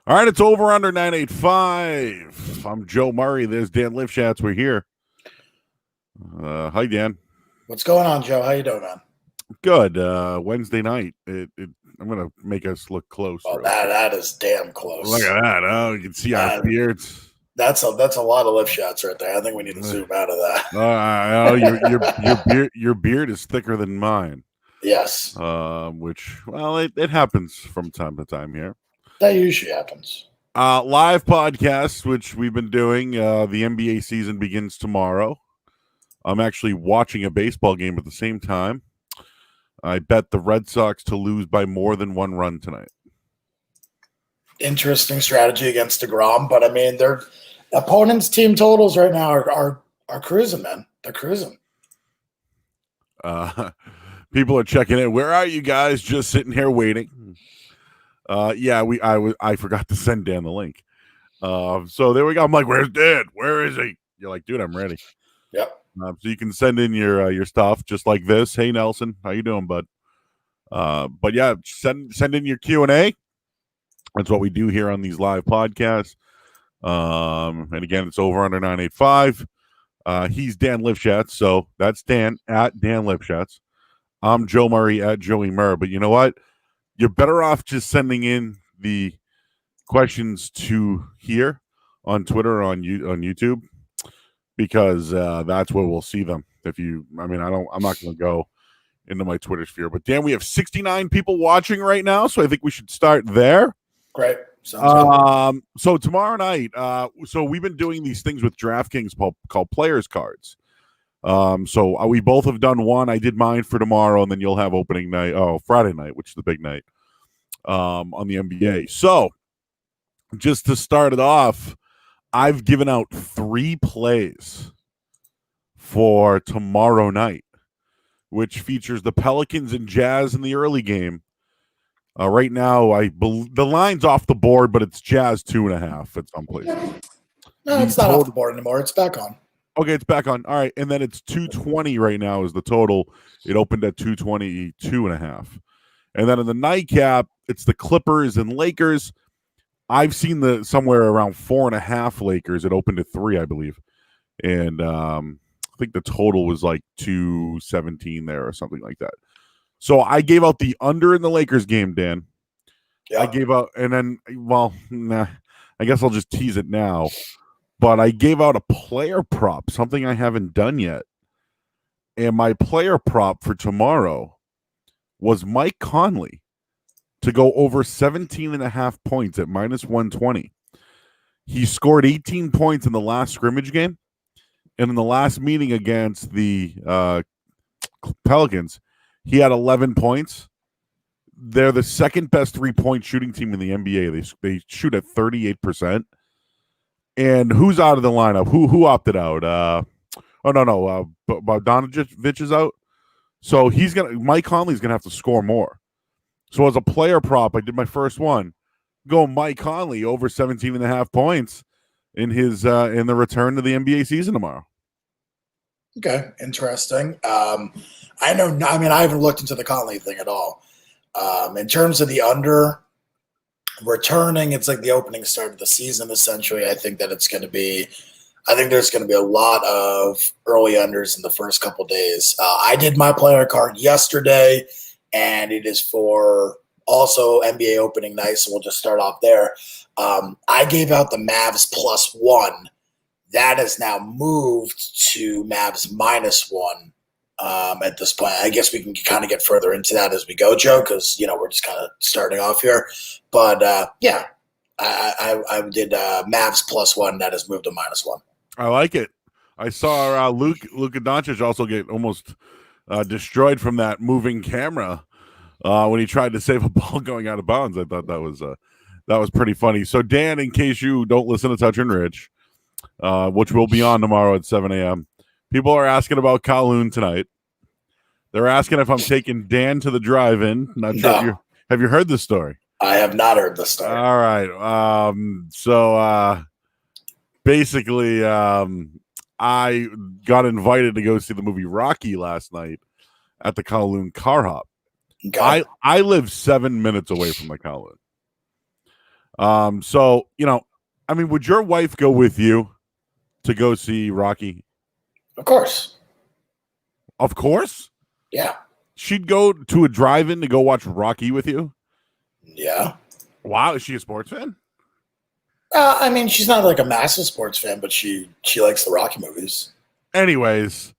All right, it's over under 985. I'm Joe Murray. There's Dan Lifshatz. We're here. Hi, Dan. What's going on, Joe? How you doing, man? Good. Wednesday night. I'm going to make us look close. Oh, that is damn close. Look at that. Oh, you can see our beards. That's a lot of lift shots right there. I think we need to zoom out of that. Your beard is thicker than mine. Yes. Which, well, it happens from time to time here. That usually happens. Live podcasts, which we've been doing. The NBA season begins tomorrow. I'm actually watching a baseball game at the same time. I bet the Red Sox to lose by more than one run tonight. Interesting strategy against DeGrom, but I mean, their opponents' team totals right now are cruising, man. They're cruising. People are checking in. Where are you guys? Just sitting here waiting. I forgot to send Dan the link. So there we go. I'm like, where's Dan? Where is he? You're like, dude, I'm ready. Yep. So you can send in your stuff just like this. Hey Nelson, how you doing, bud? But yeah, send in your Q&A. That's what we do here on these live podcasts. And again, it's over under 985. He's Dan Lifshatz, so that's Dan at Dan Lifshatz. I'm Joe Murray at Joey Murr. But you know what? You're better off just sending in the questions to here on Twitter or on YouTube, because that's where we'll see them. I'm not going to go into my Twitter sphere. But Dan, we have 69 people watching right now, so I think we should start there. Great. So tomorrow night, so we've been doing these things with DraftKings called Players Cards. So we both have done one. I did mine for tomorrow, and then you'll have opening night. Oh, Friday night, which is the big night on the NBA. So just to start it off, I've given out 3 plays for tomorrow night, which features the Pelicans and Jazz in the early game. Right now, the line's off the board, but it's Jazz 2.5 at some places. No, it's not off the board anymore. It's back on. Okay, it's back on. All right, and then it's 220 right now is the total. It opened at 222.5. And then in the nightcap, it's the Clippers and Lakers. I've seen somewhere around 4.5 Lakers. It opened at 3, I believe. And I think the total was like 217 there or something like that. So I gave out the under in the Lakers game, Dan. Yeah. I gave out, and then, I guess I'll just tease it now. But I gave out a player prop, something I haven't done yet. And my player prop for tomorrow was Mike Conley to go over 17.5 points at -120. He scored 18 points in the last scrimmage game. And in the last meeting against the Pelicans, he had 11 points. They're the second best 3-point shooting team in the NBA. They shoot at 38%. And who's out of the lineup? Who opted out? Bogdanovic is out. So Mike Conley's gonna have to score more. So as a player prop, I did my first one. Go Mike Conley over 17.5 points in his in the return to the NBA season tomorrow. Okay, interesting. I haven't looked into the Conley thing at all. In terms of the under returning, it's like the opening start of the season, essentially. I think there's going to be a lot of early unders in the first couple days. I did my player card yesterday, and it is for also NBA opening night, so we'll just start off there. I gave out the Mavs +1. That has now moved to Mavs -1 at this point. I guess we can kind of get further into that as we go, Joe, because we're just kind of starting off here. But I did Mavs +1. That has moved to -1. I like it. I saw Luka Doncic also get almost destroyed from that moving camera when he tried to save a ball going out of bounds. I thought that was pretty funny. So Dan, in case you don't listen to Touch and Rich, which will be on tomorrow at 7 a.m., people are asking about Kowloon tonight. They're asking if I'm taking Dan to the drive-in. Not sure. No. Have you heard this story? I have not heard this story. All right. So basically, I got invited to go see the movie Rocky last night at the Kowloon Car Hop. Okay. I live 7 minutes away from the Kowloon. So, I mean, would your wife go with you to go see Rocky? Of course. Of course. Yeah. She'd go to a drive-in to go watch Rocky with you? Yeah. Wow, is she a sports fan? I mean, she's not like a massive sports fan, but she likes the Rocky movies. Anyways,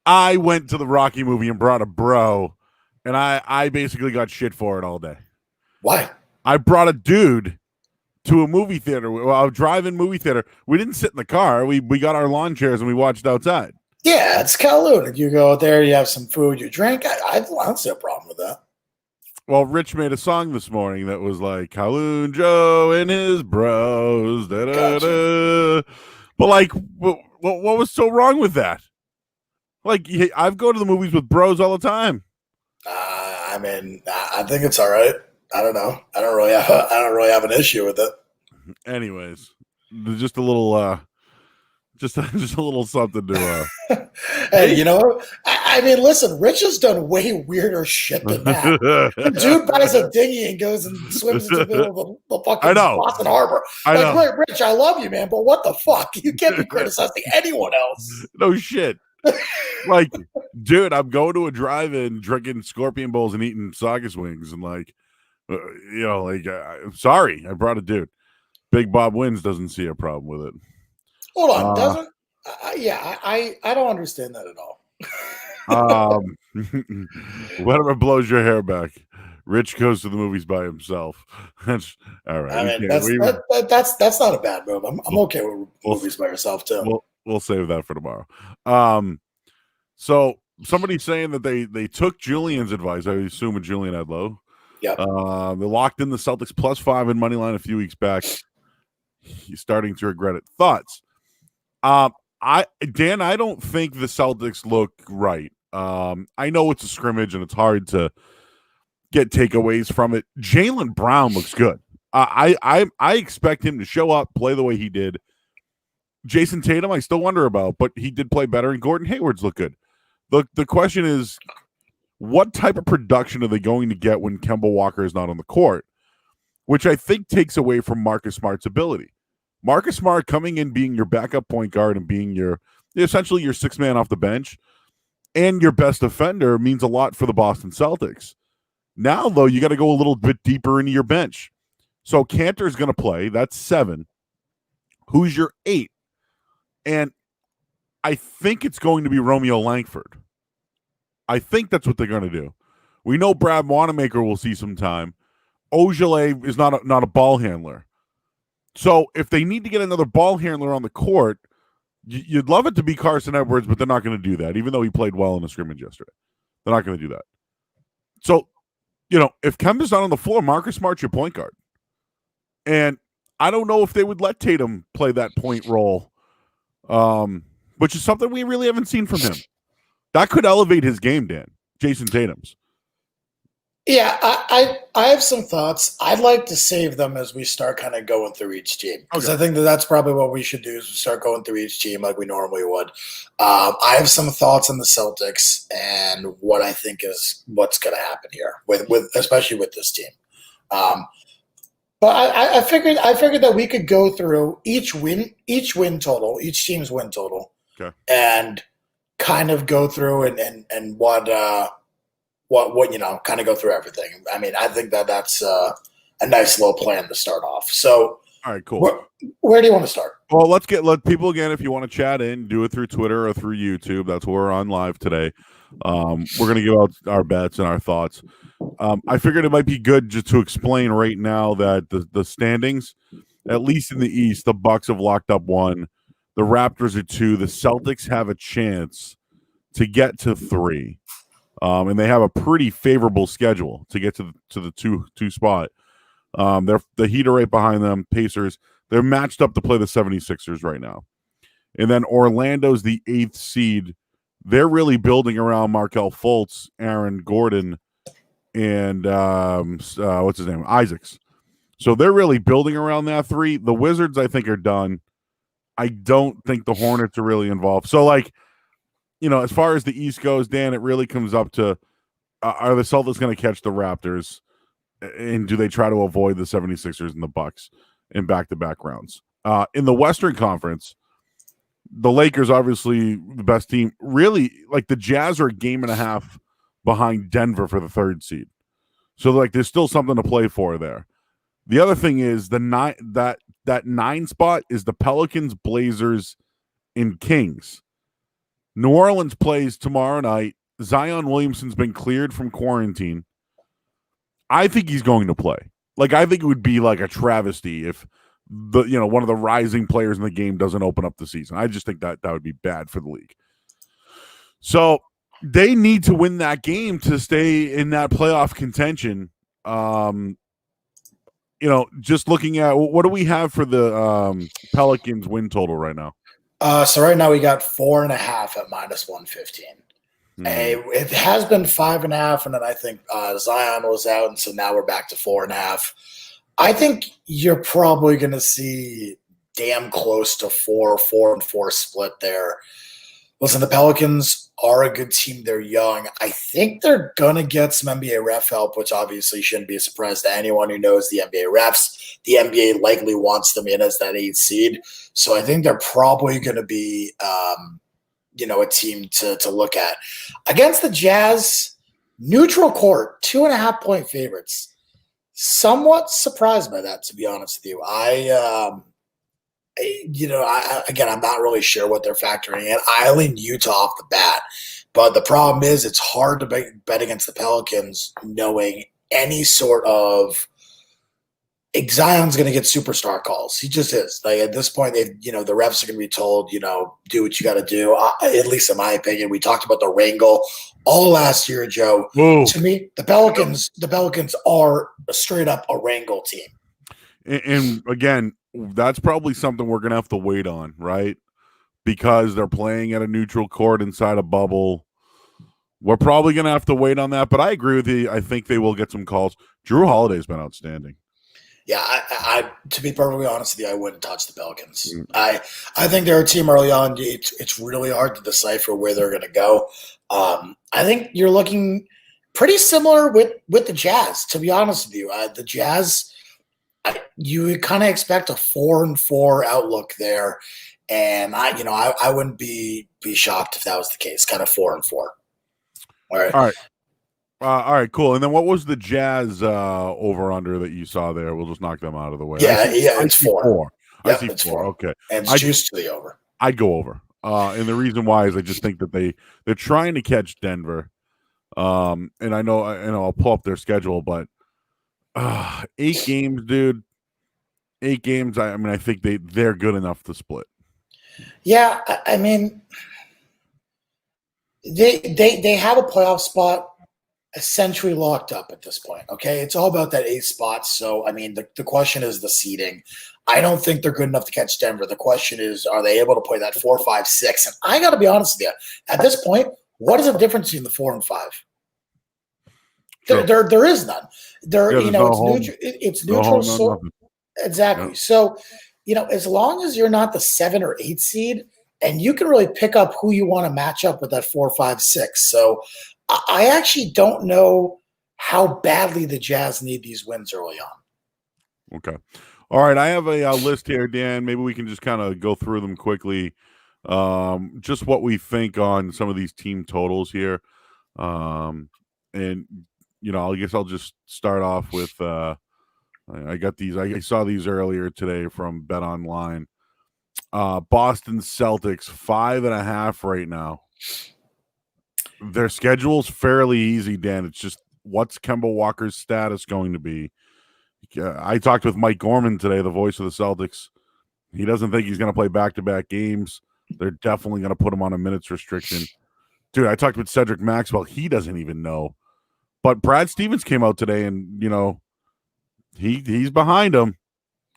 I went to the Rocky movie and brought a bro, and I basically got shit for it all day. Why? I brought a dude to a movie theater, a drive-in movie theater. We didn't sit in the car. We got our lawn chairs and we watched outside. Yeah, it's Kowloon. If you go out there, you have some food, you drink. I don't see a problem with that. Well, Rich made a song this morning that was like Kowloon Joe and his bros. Da, da, Gotcha. da. But like, what was so wrong with that? Like, I've go to the movies with bros all the time. I mean, I think it's all right. I don't know. I don't really have an issue with it. Anyways, just a little, just a little something to. Hey, you know, I mean, listen, Rich has done way weirder shit than that. The dude buys a dinghy and goes and swims into the middle of the fucking Boston Harbor. Like, Rich, I love you, man, but what the fuck? You can't be criticizing anyone else. No shit. Like, dude, I'm going to a drive-in, drinking Scorpion Bowls and eating Saugus wings, and like, I'm sorry, I brought a dude. Big Bob Wins doesn't see a problem with it. Hold on, doesn't? I don't understand that at all. Whatever blows your hair back. Rich goes to the movies by himself. That's all right. I mean, that's not a bad move. I'm okay with movies by yourself too. We'll save that for tomorrow. So somebody's saying that they took Julian's advice. I assume with Julian Edlow. Yeah. They locked in the Celtics +5 in money line a few weeks back. He's starting to regret it. Thoughts? I don't think the Celtics look right. I know it's a scrimmage and it's hard to get takeaways from it. Jaylen Brown looks good. I expect him to show up, play the way he did. Jason Tatum, I still wonder about, but he did play better, and Gordon Hayward's look good. The question is, what type of production are they going to get when Kemba Walker is not on the court? Which I think takes away from Marcus Smart's ability. Marcus Smart coming in, being your backup point guard and being essentially your sixth man off the bench and your best defender means a lot for the Boston Celtics. Now, though, you got to go a little bit deeper into your bench. So Cantor's going to play. That's 7. Who's your 8? And I think it's going to be Romeo Langford. I think that's what they're going to do. We know Brad Wanamaker will see some time. Ogilvy is not a ball handler. So if they need to get another ball handler on the court, you'd love it to be Carson Edwards, but they're not going to do that, even though he played well in a scrimmage yesterday. They're not going to do that. So, if Kemba's not on the floor, Marcus Smart's your point guard. And I don't know if they would let Tatum play that point role, which is something we really haven't seen from him. That could elevate his game, Dan. Jason Tatum's. Yeah, I have some thoughts. I'd like to save them as we start kind of going through each team, because I think that's probably what we should do is start going through each team like we normally would. I have some thoughts on the Celtics and what I think is what's going to happen here with especially with this team. But I figured that we could go through each win total, each team's win total, and kind of go through and what kind of go through everything. I mean, I think that's a nice little plan to start off. So, all right, cool. Where do you want to start? Well, let people, again, if you want to chat in, do it through Twitter or through YouTube. That's where we're on live today. We're going to give out our bets and our thoughts. I figured it might be good just to explain right now that the standings, at least in the East, the Bucks have locked up 1. The Raptors are 2. The Celtics have a chance to get to 3. And they have a pretty favorable schedule to get to the two spot. The Heat are right behind them. Pacers, they're matched up to play the 76ers right now. And then Orlando's the 8th seed. They're really building around Markelle Fultz, Aaron Gordon, and what's his name? Isaacs. So they're really building around that 3. The Wizards, I think, are done. I don't think the Hornets are really involved. So, as far as the East goes, Dan, it really comes up to are the Celtics going to catch the Raptors? And do they try to avoid the 76ers and the Bucks in back-to-back rounds? In the Western Conference, the Lakers obviously the best team. Really, like the Jazz are a game and a half behind Denver for the third seed. So like there's still something to play for there. The other thing is that 9 spot is the Pelicans, Blazers, and Kings. New Orleans plays tomorrow night. Zion Williamson's been cleared from quarantine. I think he's going to play. Like I think it would be like a travesty if one of the rising players in the game doesn't open up the season. I just think that would be bad for the league. So they need to win that game to stay in that playoff contention. Just looking at what do we have for the Pelicans win total right now? So right now we got 4.5 at -115. It has been 5.5, and then I think Zion was out, and so now we're back to 4.5. I think you're probably going to see damn close to 4-4 split there. Listen, the Pelicans are a good team. They're young. I think they're going to get some NBA ref help, which obviously shouldn't be a surprise to anyone who knows the NBA refs. The NBA likely wants them in as that 8th seed. So I think they're probably going to be a team to look at. Against the Jazz, neutral court, 2.5-point favorites. Somewhat surprised by that, to be honest with you. I'm not really sure what they're factoring in. I lean Utah off the bat. But the problem is it's hard to bet against the Pelicans knowing any sort of Zion's going to get superstar calls. He just is. Like at this point, the refs are going to be told, do what you got to do. At least in my opinion, we talked about the wrangle all last year, Joe. Ooh. To me, the Pelicans are straight up a wrangle team. And again, that's probably something we're going to have to wait on, right? Because they're playing at a neutral court inside a bubble. We're probably going to have to wait on that. But I agree with you. I think they will get some calls. Drew Holiday's been outstanding. Yeah, I to be perfectly honest with you, I wouldn't touch the Pelicans. I think they're a team early on. It's really hard to decipher where they're going to go. I think you're looking pretty similar with the Jazz, to be honest with you. The Jazz, you kind of expect a 4-4 outlook there, and I wouldn't be shocked if that was the case. Kind of 4-4. All right, cool. And then what was the Jazz over under that you saw there? We'll just knock them out of the way. It's 4. I see 4. Okay, and it's juiced to the over. I'd go over. And the reason why is I just think that they're trying to catch Denver. And I know I'll pull up their schedule, but 8 games, dude. 8 games. I mean, I think they're good enough to split. Yeah, I mean, they have a playoff spot essentially locked up at this point. Okay, it's all about that 8 spot. So I mean, the question is the seeding. I don't think they're good enough to catch Denver. The question is, are they able to play that 4, 5, 6? And I got to be honest with you, at this point, what is the difference between the 4 and 5? There is none. It's neutral. Exactly. Yeah. So, as long as you're not the 7 or 8 seed, and you can really pick up who you want to match up with that 4, 5, 6. So I actually don't know how badly the Jazz need these wins early on. Okay. All right. I have a list here, Dan. Maybe we can just kind of go through them quickly. Just what we think on some of these team totals here. And, I guess I'll just start off with I got these. I saw these earlier today from Bet Online. Boston Celtics 5.5 right now. Their schedule's fairly easy, Dan. It's just what's Kemba Walker's status going to be? I talked with Mike Gorman today, the voice of the Celtics. He doesn't think he's going to play back-to-back games. They're definitely going to put him on a minutes restriction. Dude, I talked with Cedric Maxwell. He doesn't even know. But Brad Stevens came out today, and, he's behind him.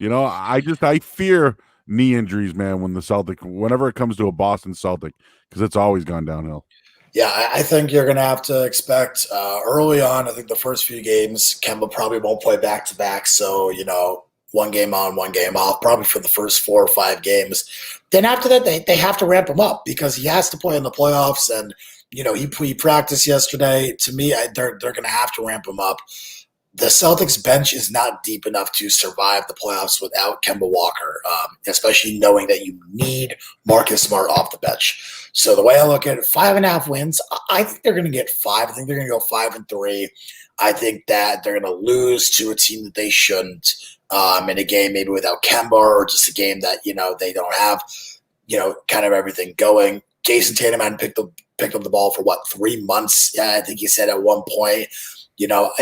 I fear knee injuries, man, whenever it comes to a Boston Celtic, because it's always gone downhill. Yeah, I think you're going to have to expect early on, I think the first few games, Kemba probably won't play back-to-back. So, one game on, one game off, probably for the first 4 or 5 games. Then after that, they have to ramp him up because he has to play in the playoffs. And, he practiced yesterday. To me, they're going to have to ramp him up. the Celtics bench is not deep enough to survive the playoffs without Kemba Walker, especially knowing that you need Marcus Smart off the bench. So the way I look at it, 5.5 wins, I think they're going to get 5. I think they're going to go 5-3. I think that they're going to lose to a team that they shouldn't in a game maybe without Kemba, or just a game that, they don't have, kind of everything going. Jason Tatum hadn't picked up the ball for 3 months? I think he said at one point.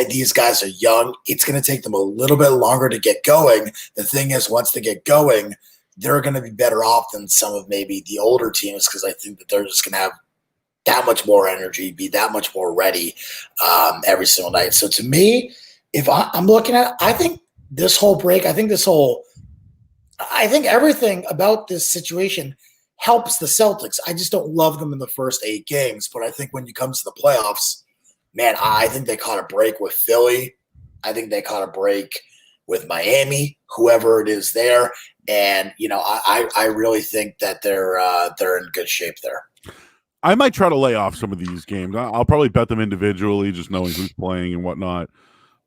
These guys are young. It's going to take them a little bit longer to get going. The thing is, once they get going, they're going to be better off than some of maybe the older teams, because I think that they're just going to have that much more energy, be that much more ready every single night. So to me, if I'm looking at it, I think this whole break, I think everything about this situation helps the Celtics. I just don't love them in the first 8 games. But I think when you come to the playoffs, man, I think they caught a break with Philly. I think they caught a break with Miami, whoever it is there. And, I really think that they're in good shape there. I might try to lay off some of these games. I'll probably bet them individually, just knowing who's playing and whatnot.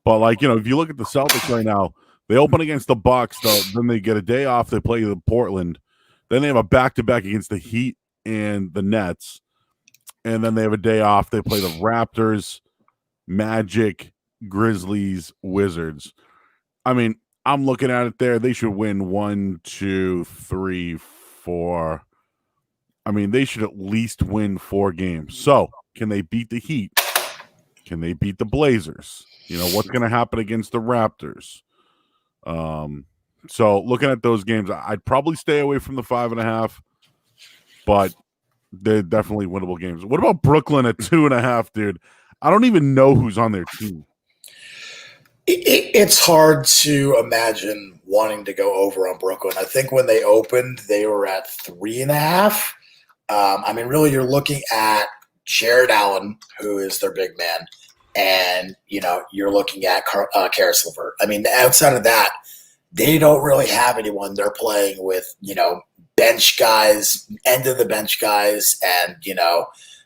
But, if you look at the Celtics right now, they open against the Bucks, then they get a day off. They play the Portland. Then they have a back-to-back against the Heat and the Nets. And then they have a day off. They play the Raptors, Magic, Grizzlies, Wizards. I mean, I'm looking at it there. They should win 1, 2, 3, 4. I mean, they should at least win 4 games. So, can they beat the Heat? Can they beat the Blazers? What's going to happen against the Raptors? So, looking at those games, I'd probably stay away from the 5.5, but they're definitely winnable games. What about Brooklyn at 2.5, dude? I don't even know who's on their team. It's hard to imagine wanting to go over on Brooklyn. I think when they opened, they were at 3.5. Really, you're looking at Jared Allen, who is their big man, and you're looking at Karis LeVert. Outside of that, they don't really have anyone. They're playing with bench guys, end of the bench guys, and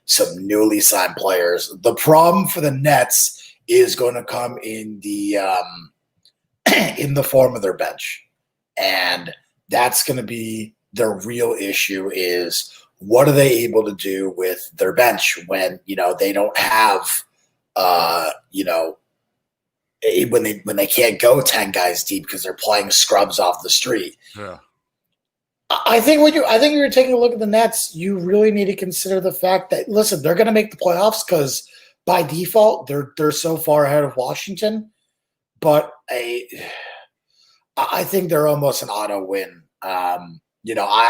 some newly signed players. The problem for the Nets is going to come in the in the form of their bench, and that's going to be their real issue. Is what are they able to do with their bench when they don't have when they can't go 10 guys deep because they're playing scrubs off the street. Yeah. I think when you're taking a look at the Nets, you really need to consider the fact that, listen, they're going to make the playoffs because by default they're so far ahead of Washington, but I think they're almost an auto win. I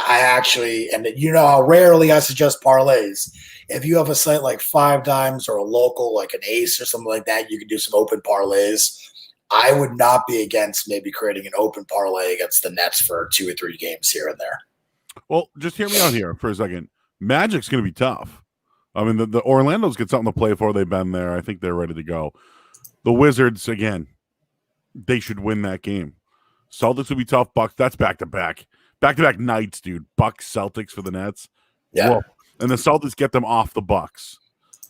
actually, and how rarely I suggest parlays. If you have a site like 5 Dimes or a local like an Ace or something like that, you can do some open parlays. I would not be against maybe creating an open parlay against the Nets for 2 or 3 games here and there. Well, just hear me out here for a second. Magic's going to be tough. The Orlando's got something to play for. They've been there. I think they're ready to go. The Wizards, again, they should win that game. Celtics will be tough. Bucks, that's back-to-back. Back-to-back nights, dude. Bucks, Celtics for the Nets. Yeah. Whoa. And the Celtics get them off the Bucks.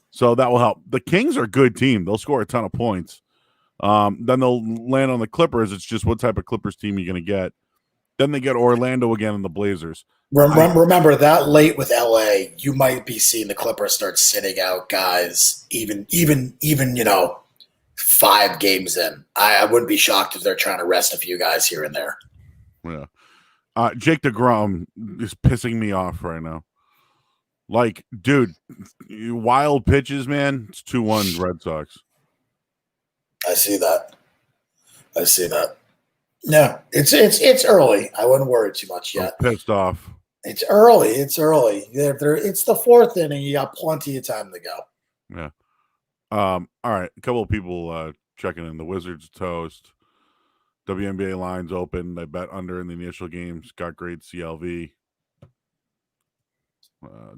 So that will help. The Kings are a good team. They'll score a ton of points. Then they'll land on the Clippers. It's just what type of Clippers team you're going to get. Then they get Orlando again and the Blazers. Remember that late with LA, you might be seeing the Clippers start sitting out guys even 5 games in. I wouldn't be shocked if they're trying to rest a few guys here and there. Yeah. Jake DeGrom is pissing me off right now. Like, dude, wild pitches, man. It's 2-1 Red Sox. I see that. No, it's early. I wouldn't worry too much yet. I'm pissed off. It's early. It's the 4th inning. You got plenty of time to go. Yeah. All right. A couple of people checking in. The Wizards toast. WNBA lines open. They bet under in the initial games. Got great CLV.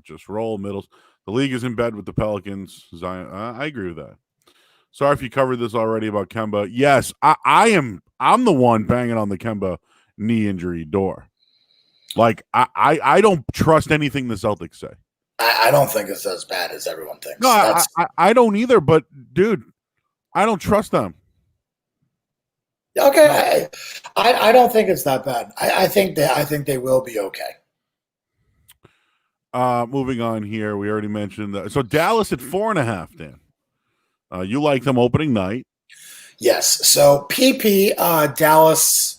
Just roll middles. The league is in bed with the Pelicans. Zion. I agree with that. Sorry if you covered this already about Kemba. Yes, I'm the one banging on the Kemba knee injury door. Like, I don't trust anything the Celtics say. I don't think it's as bad as everyone thinks. No, I don't either, but, dude, I don't trust them. Okay, I don't think it's that bad. I think they will be okay. Moving on here, we already mentioned that. So Dallas at 4.5, Dan. You like them opening night. Yes. So PP Dallas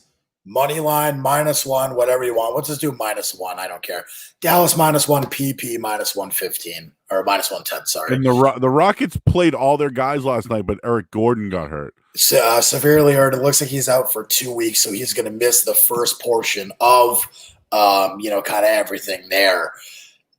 money line -1, whatever you want. Let's just do -1. I don't care. Dallas -1, PP -115 or -110. Sorry. And the Rockets played all their guys last night, but Eric Gordon got hurt. Severely hurt. It looks like he's out for 2 weeks, so he's going to miss the first portion of, kind of everything there.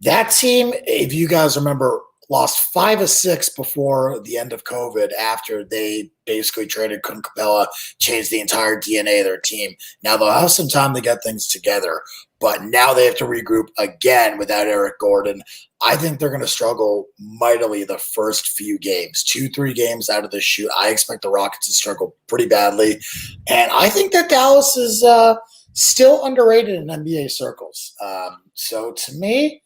That team, if you guys remember, lost 5 of 6 before the end of COVID after they basically traded Clint Capella, changed the entire DNA of their team. Now they'll have some time to get things together, but now they have to regroup again without Eric Gordon. I think they're going to struggle mightily the first few games, 2-3 games out of the shoot. I expect the Rockets to struggle pretty badly. And I think that Dallas is still underrated in NBA circles. So to me,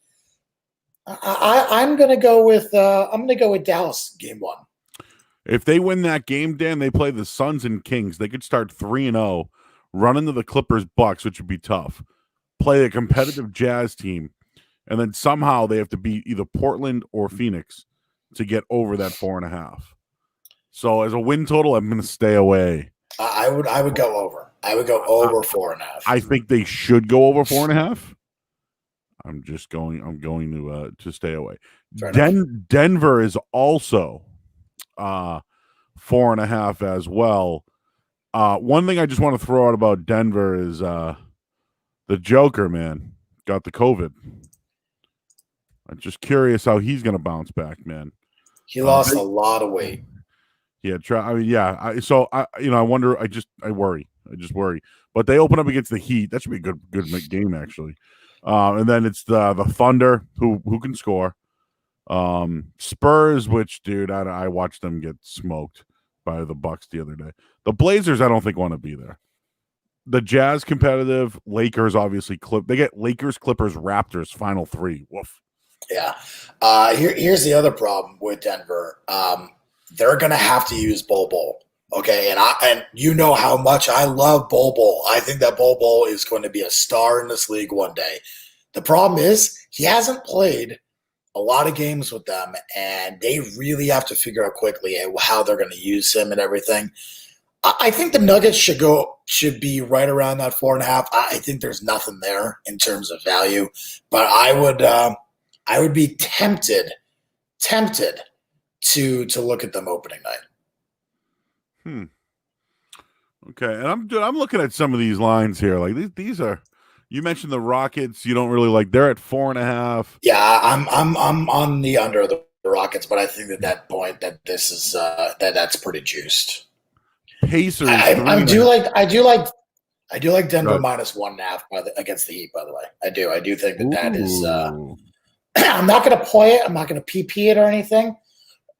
I'm gonna go with Dallas game 1. If they win that game, Dan, they play the Suns and Kings. They could start 3-0, run into the Clippers Bucks, which would be tough. Play a competitive Jazz team, and then somehow they have to beat either Portland or Phoenix to get over that 4.5. So as a win total, I'm going to stay away. I would go over. I would go over 4.5. I think they should go over 4.5. I'm going to stay away. Denver is also 4.5 as well. One thing I just want to throw out about Denver is the Joker, man, got the COVID. I'm just curious how he's going to bounce back, man. He lost a lot of weight. Yeah, I wonder. I worry. I just worry. But they open up against the Heat. That should be a good game, actually. And then it's the Thunder who can score. Spurs, which, dude, I watched them get smoked by the Bucks the other day. The Blazers, I don't think want to be there. The Jazz competitive. Lakers, obviously, they get Lakers, Clippers, Raptors, final 3. Woof. Yeah. Here's the other problem with Denver. They're gonna have to use Bol. Okay, and you know how much I love Bol. I think that Bol is going to be a star in this league one day. The problem is he hasn't played a lot of games with them, and they really have to figure out quickly how they're going to use him and everything. I think the Nuggets should be right around that 4.5. I think there's nothing there in terms of value, but I would be tempted to look at them opening night. Okay, and I'm looking at some of these lines here. Like these are. You mentioned the Rockets. You don't really like. They're at 4.5. Yeah, I'm on the under of the Rockets, but I think that point that this is that's pretty juiced. Pacers. I do like Denver -1.5 against the Heat. By the way, I do think that is. I'm not going to play it. I'm not going to PP it or anything.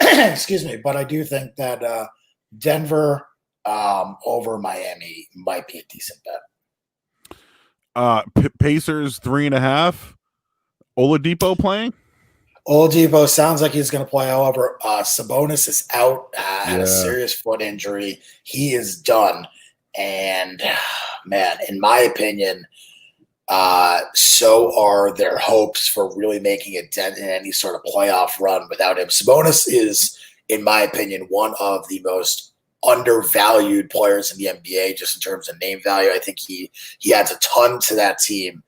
Excuse me, but I do think that Denver over Miami might be a decent bet. Pacers 3.5. Oladipo playing? Oladipo sounds like he's going to play. However, Sabonis is out, had a serious foot injury. He is done. And, man, in my opinion, so are their hopes for really making a dent in any sort of playoff run without him. Sabonis is, in my opinion, one of the most undervalued players in the NBA just in terms of name value. I think he adds a ton to that team.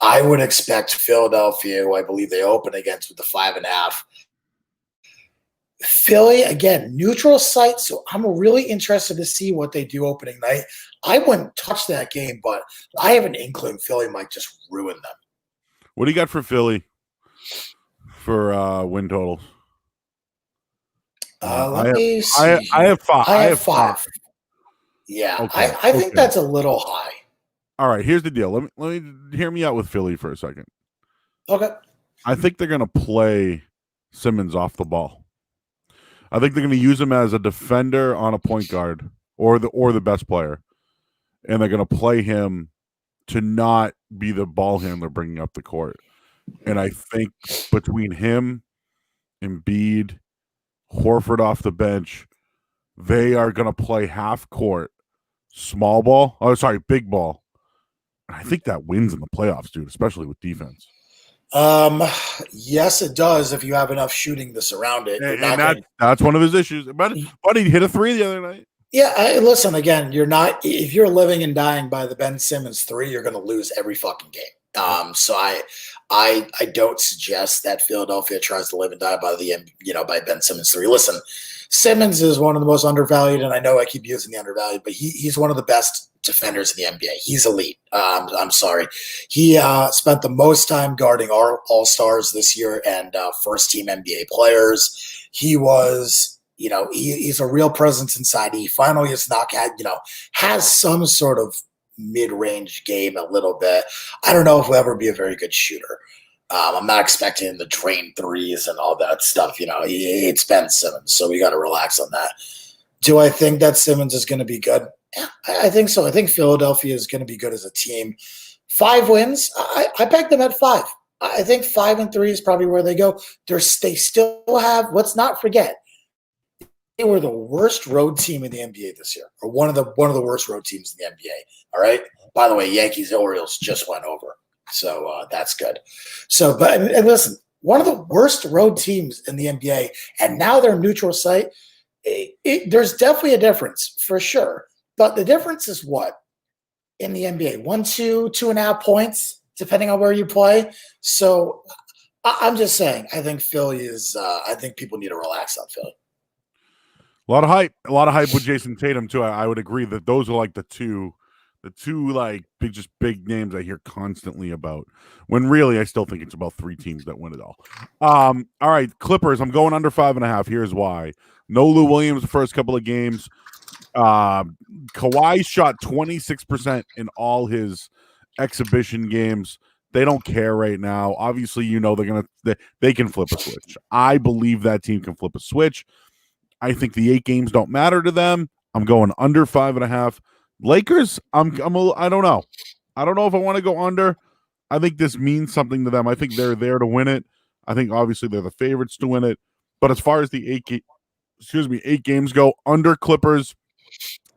I would expect Philadelphia, who I believe they open against, with the 5.5. Philly, again, neutral site, so I'm really interested to see what they do opening night. I wouldn't touch that game, but I have an inkling Philly might just ruin them. What do you got for Philly for win totals? Let me see. I have 5. I have 5. Yeah, okay. I think that's a little high. All right, here's the deal. Let me hear me out with Philly for a second. Okay. I think they're going to play Simmons off the ball. I think they're going to use him as a defender on a point guard or the best player, and they're going to play him to not be the ball handler bringing up the court. And I think between him, Embiid, Horford off the bench, they are going to play half court small ball. Oh, sorry, big ball. I think that wins in the playoffs, dude, especially with defense. Yes, it does if you have enough shooting to surround it. You're And not going that's one of his issues. But he hit a 3 the other night. Yeah, listen again. You're not if you're living and dying by the Ben Simmons 3, you're going to lose every fucking game. So I don't suggest that Philadelphia tries to live and die by by Ben Simmons 3. Listen, Simmons is one of the most undervalued, and I know I keep using the undervalued, but he's one of the best defenders in the NBA. He's elite. I'm sorry. He spent the most time guarding our All-Stars this year and first-team NBA players. He was he's a real presence inside. He finally has not had, has some sort of mid-range game a little bit. I don't know if he'll ever be a very good shooter. I'm not expecting him to drain threes and all that stuff. It's Ben Simmons, so we got to relax on that. Do I think that Simmons is going to be good? Yeah, I think so. I think Philadelphia is going to be good as a team. 5 wins. I pegged them at 5. I think 5-3 is probably where they go. They still have. Let's not forget. They were the worst road team in the NBA this year, or one of the worst road teams in the NBA. All right. By the way, Yankees Orioles just went over, so that's good. So, and listen, one of the worst road teams in the NBA, and now they're neutral site. There's definitely a difference for sure, but the difference is what in the NBA 1, 2, 2.5 points, depending on where you play. So, I'm just saying, I think Philly is. I think people need to relax on Philly. A lot of hype with Jason Tatum too. I would agree that those are like the two like big names I hear constantly about. When really, I still think it's about 3 teams that win it all. All right, Clippers. I'm going under 5.5. Here's why. No Lou Williams the first couple of games. Kawhi shot 26% in all his exhibition games. They don't care right now. Obviously, they can flip a switch. I believe that team can flip a switch. I think the 8 games don't matter to them. I'm going under 5.5. Lakers, I don't know. I don't know if I want to go under. I think this means something to them. I think they're there to win it. I think obviously they're the favorites to win it. But as far as the 8 games go, under Clippers,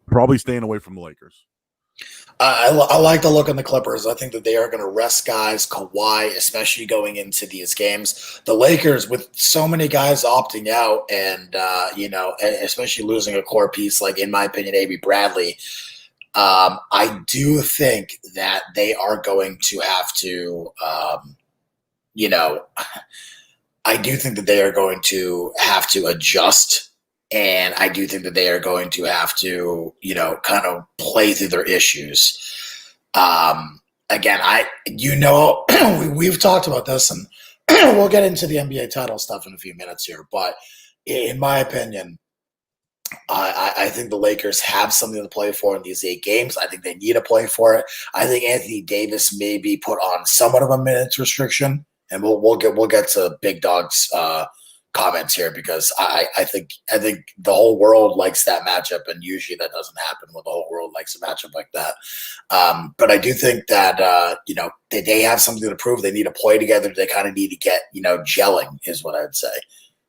probably staying away from the Lakers. I like the look on the Clippers. I think that they are going to rest guys, Kawhi, especially going into these games. The Lakers, with so many guys opting out and, especially losing a core piece, like in my opinion, A.B. Bradley, I do think that they are going to have to, I do think that they are going to have to adjust. And I do think that they are going to have to, kind of play through their issues. Again, we've talked about this, and we'll get into the NBA title stuff in a few minutes here. But in my opinion, I think the Lakers have something to play for in these 8 games. I think they need to play for it. I think Anthony Davis may be put on somewhat of a minutes restriction, and we'll get to Big Dog's comments here, because I think the whole world likes that matchup, and usually that doesn't happen when the whole world likes a matchup like that. But I do think that they have something to prove. They need to play together. They kind of need to get gelling, is what I'd say.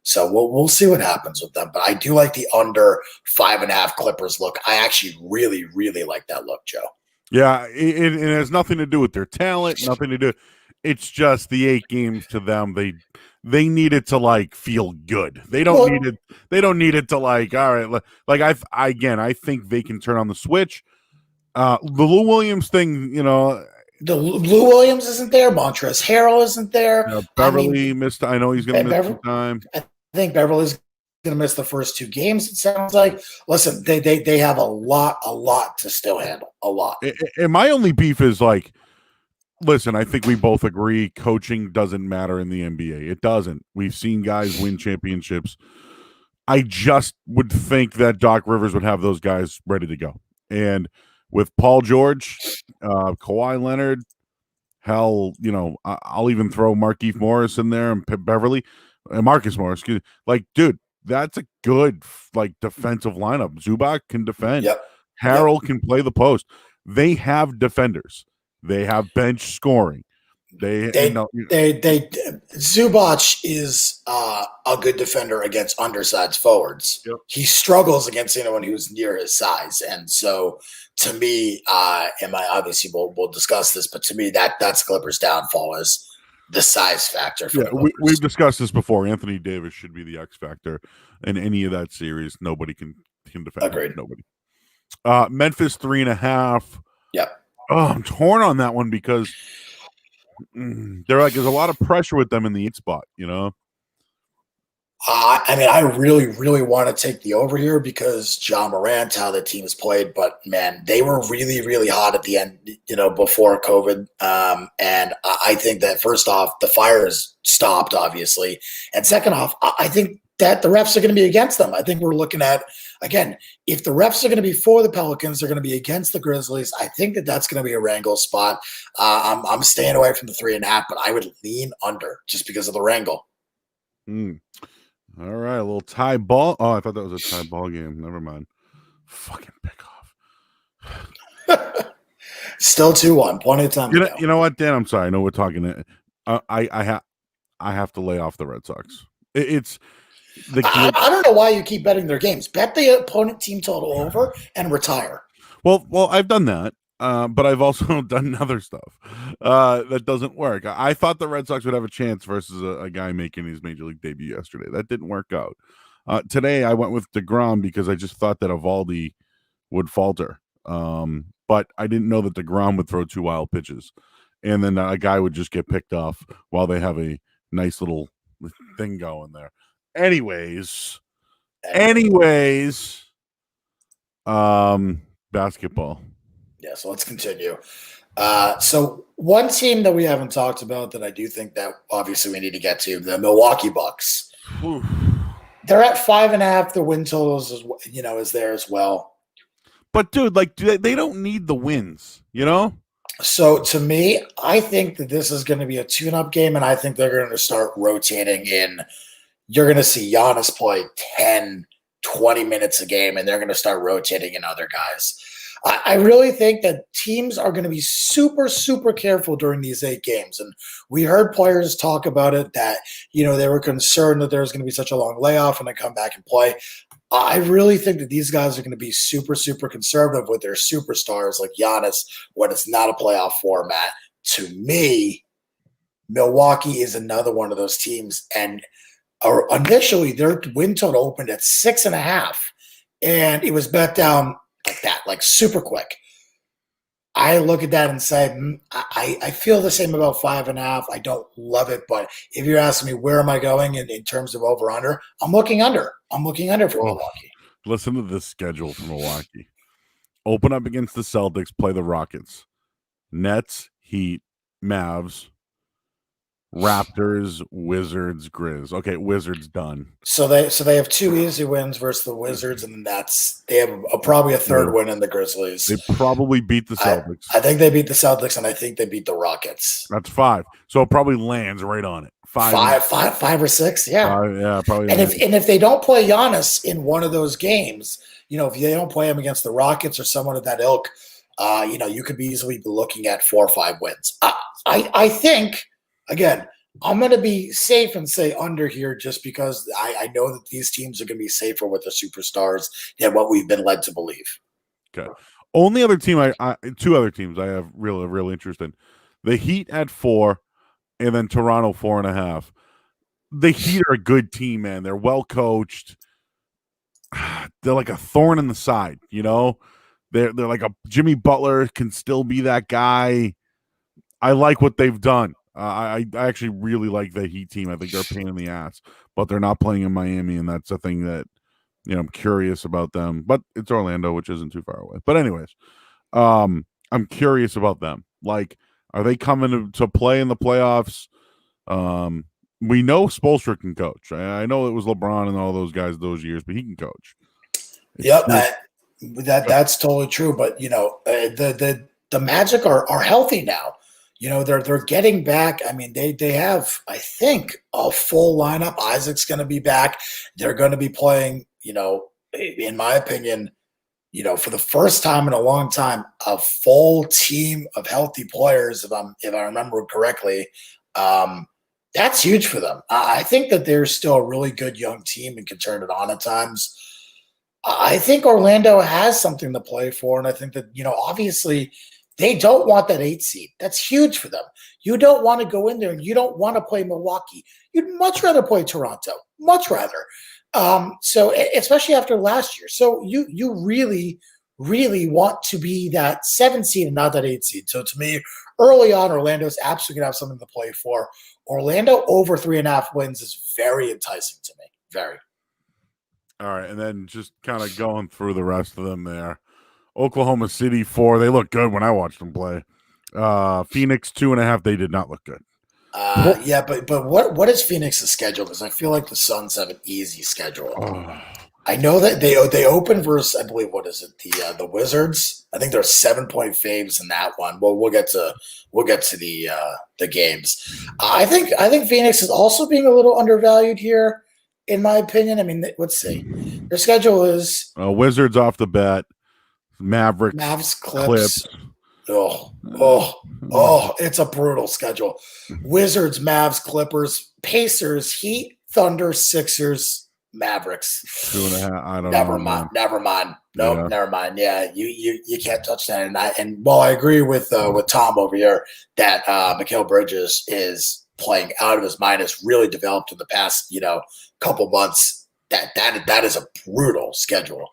So we'll see what happens with them. But I do like the under 5.5 Clippers look. I actually really, really like that look, Joe. Yeah, it has nothing to do with their talent. Nothing to do. It's just the 8 games to them. They need it to like feel good. They don't need it. They don't need it to like. All right, like I think they can turn on the switch. The Lou Williams thing, the Lou Williams isn't there. Montrezl Harrell isn't there. Beverly missed. I know he's going to miss some time. I think Beverly's going to miss the first 2 games. It sounds like. Listen, they have a lot to still handle. A lot. And my only beef is like. Listen, I think we both agree coaching doesn't matter in the NBA. It doesn't. We've seen guys win championships. I just would think that Doc Rivers would have those guys ready to go. And with Paul George, Kawhi Leonard, hell, I'll even throw Markieff Morris in there and Beverly and Marcus Morris. Like, dude, that's a good defensive lineup. Zubac can defend. Yep. Harrell can play the post. They have defenders. They have bench scoring. They Zubac is a good defender against undersized forwards. Yep. He struggles against anyone who's near his size, and so to me, and I obviously we'll discuss this, but to me that's Clippers' downfall is the size factor. For we've discussed this before. Anthony Davis should be the X factor in any of that series. Nobody can defend. Agreed. Nobody. Memphis 3.5. Yep. Oh, I'm torn on that one because there's a lot of pressure with them in the 8 spot, you know. I mean, I really, really want to take the over here because John Morant, how the team's played, but man, they were really, really hot at the end, before COVID. And I think that first off, the fires stopped, obviously, and second off, I think that the refs are going to be against them. I think we're looking at, again, if the refs are going to be for the Pelicans, they're going to be against the Grizzlies. I think that's going to be a wrangle spot. I'm staying away from the 3.5, but I would lean under just because of the wrangle. All right, a little tie ball. Oh, I thought that was a tie ball game. Never mind. Fucking pick off. Still 2-1. Plenty of time. You know what, Dan? I'm sorry. I know we're talking. I have to lay off the Red Sox. I don't know why you keep betting their games. Bet the opponent team total over and retire. Well, I've done that. But I've also done other stuff that doesn't work. I thought the Red Sox would have a chance versus a guy making his major league debut yesterday. That didn't work out. Today, I went with DeGrom because I just thought that Eovaldi would falter. But I didn't know that DeGrom would throw 2 wild pitches. And then a guy would just get picked off while they have a nice little thing going there. Anyways, basketball. Yeah, so let's continue. So one team that we haven't talked about that I do think that obviously we need to get to, the Milwaukee Bucks. They're at 5.5. The win totals is there as well. But dude, they don't need the wins, So to me, I think that this is going to be a tune-up game, and I think they're going to start rotating in. You're going to see Giannis play 10, 20 minutes a game, and they're going to start rotating in other guys. I really think that teams are going to be super, super careful during these 8 games. And we heard players talk about it that, they were concerned that there was going to be such a long layoff and then come back and play. I really think that these guys are going to be super, super conservative with their superstars like Giannis when it's not a playoff format. To me, Milwaukee is another one of those teams. And initially, their win total opened at 6.5, and it was bet down like that, like super quick. I look at that and say, I feel the same about 5.5. I don't love it, but if you're asking me where am I going in terms of over under, I'm looking under. I'm looking under for Milwaukee. Listen to this schedule for Milwaukee. Open up against the Celtics, play the Rockets, Nets, Heat, Mavs, Raptors, Wizards, Grizz. Okay, Wizards done. So they have 2 easy wins versus the Wizards and the Nets. They have probably a third win in the Grizzlies. They probably beat the Celtics. I think they beat the Celtics, and I think they beat the Rockets. That's 5. So it probably lands right on it. 5 or 6, yeah. Yeah, probably. And if they don't play Giannis in one of those games, if they don't play him against the Rockets or someone of that ilk, you could be easily looking at 4 or 5 wins. I think. Again, I'm going to be safe and say under here just because I know that these teams are going to be safer with the superstars than what we've been led to believe. Okay. Only other team, 2 other teams I have real interest in. The Heat at 4 and then Toronto 4.5. The Heat are a good team, man. They're well coached. They're like a thorn in the side, They're like a Jimmy Butler can still be that guy. I like what they've done. I actually really like the Heat team. I think they're a pain in the ass, but they're not playing in Miami, and that's a thing that I'm curious about them. But it's Orlando, which isn't too far away. But anyways, I'm curious about them. Like, are they coming to play in the playoffs? We know Spoelstra can coach. I know it was LeBron and all those guys those years, but he can coach. That's totally true. But the Magic are healthy now. They're getting back. I mean, they have, I think, a full lineup. Isaac's going to be back. They're going to be playing, in my opinion, for the first time in a long time, a full team of healthy players, if I remember correctly. That's huge for them. I think that they're still a really good young team and can turn it on at times. I think Orlando has something to play for, and I think that obviously they don't want that 8 seed. That's huge for them. You don't want to go in there and you don't want to play Milwaukee. You'd much rather play Toronto. Much rather. So especially after last year. So you really, really want to be that 7 seed and not that 8 seed. So to me, early on, Orlando's absolutely gonna have something to play for. Orlando over 3.5 wins is very enticing to me. Very. All right, and then just kind of going through the rest of them there. Oklahoma City 4. They look good when I watched them play. Phoenix 2.5. They did not look good. Yeah, but what is Phoenix's schedule? Because I feel like the Suns have an easy schedule. I know that they open versus, I believe, what is it, the Wizards? I think they're 7-point faves in that one. Well, we'll get to the games. I think Phoenix is also being a little undervalued here, in my opinion. I mean, let's see. Their schedule is Wizards off the bat, Mavericks, Mavs, Clips. Oh, it's a brutal schedule. Wizards, Mavs, Clippers, Pacers, Heat, Thunder, Sixers, Mavericks. 2.5. I don't Never know. mind. Never mind. Nope, never mind. Yeah, you can't touch that. And while I agree with Tom over here that Mikal Bridges is playing out of his mind, has really developed in the past couple months. That is a brutal schedule.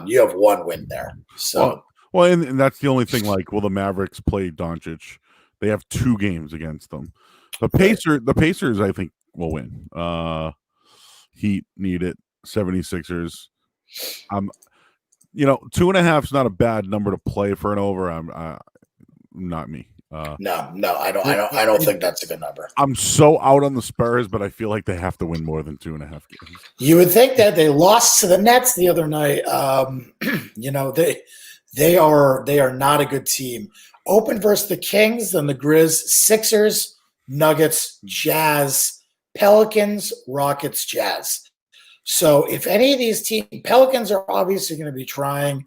You have one win there. So well, and that's the only thing. Like, will the Mavericks play Doncic? They have 2 games against them. The Pacers, I think, will win. Heat need it. 76ers. 2.5 is not a bad number to play for an over. Not me. No, I don't think that's a good number. I'm so out on the Spurs, but I feel like they have to win more than 2.5 games. You would think that they lost to the Nets the other night. They are not a good team. Open versus the Kings, then the Grizz, Sixers, Nuggets, Jazz, Pelicans, Rockets, Jazz. So if any of these teams, Pelicans are obviously going to be trying.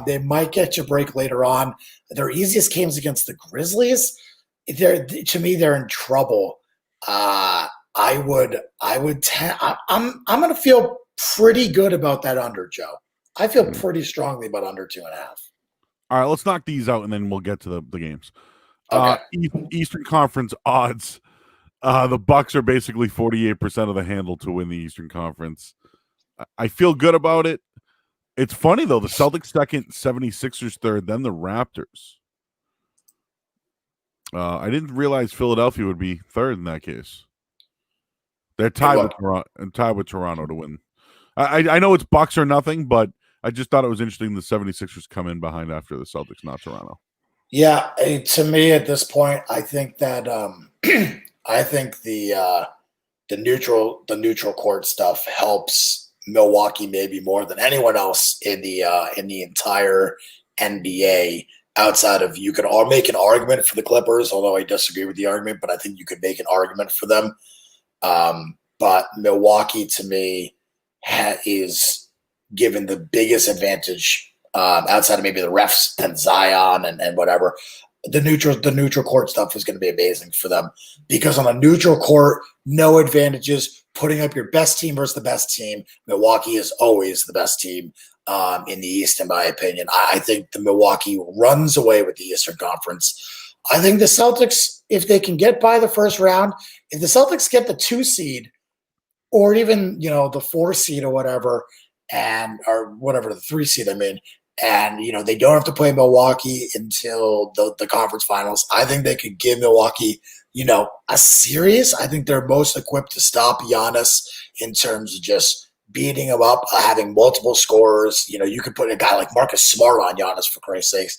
They might get you a break later on. Their easiest games against the Grizzlies. To me, they're in trouble. I'm going to feel pretty good about that under, Joe. I feel pretty strongly about under 2.5. All right, let's knock these out, and then we'll get to the games. Okay. Eastern Conference odds. The Bucks are basically 48% of the handle to win the Eastern Conference. I feel good about it. It's funny, though. The Celtics second, 76ers third, then the Raptors. I didn't realize Philadelphia would be third in that case. They're tied with Toronto to win. I know it's Bucks or nothing, but I just thought it was interesting the 76ers come in behind after the Celtics, not Toronto. Yeah, to me at this point, I think that I think the neutral court stuff helps Milwaukee maybe more than anyone else in the entire NBA. Outside of, you could all make an argument for the Clippers, although I disagree with the argument, but I think you could make an argument for them. But Milwaukee, to me, is given the biggest advantage outside of maybe the refs and Zion and whatever. The neutral court stuff is going to be amazing for them, because on a neutral court, no advantages, putting up your best team versus the best team. Milwaukee is always the best team in the East, in my opinion. I think the Milwaukee runs away with the Eastern Conference. I think the Celtics, if they can get by the first round, if the Celtics get the 2 seed or even the 4 seed or whatever, or whatever, the 3 seed, I mean, and they don't have to play Milwaukee until the conference finals, I think they could give Milwaukee a series. I think they're most equipped to stop Giannis in terms of just beating him up, having multiple scorers. You could put a guy like Marcus Smart on Giannis, for Christ's sakes.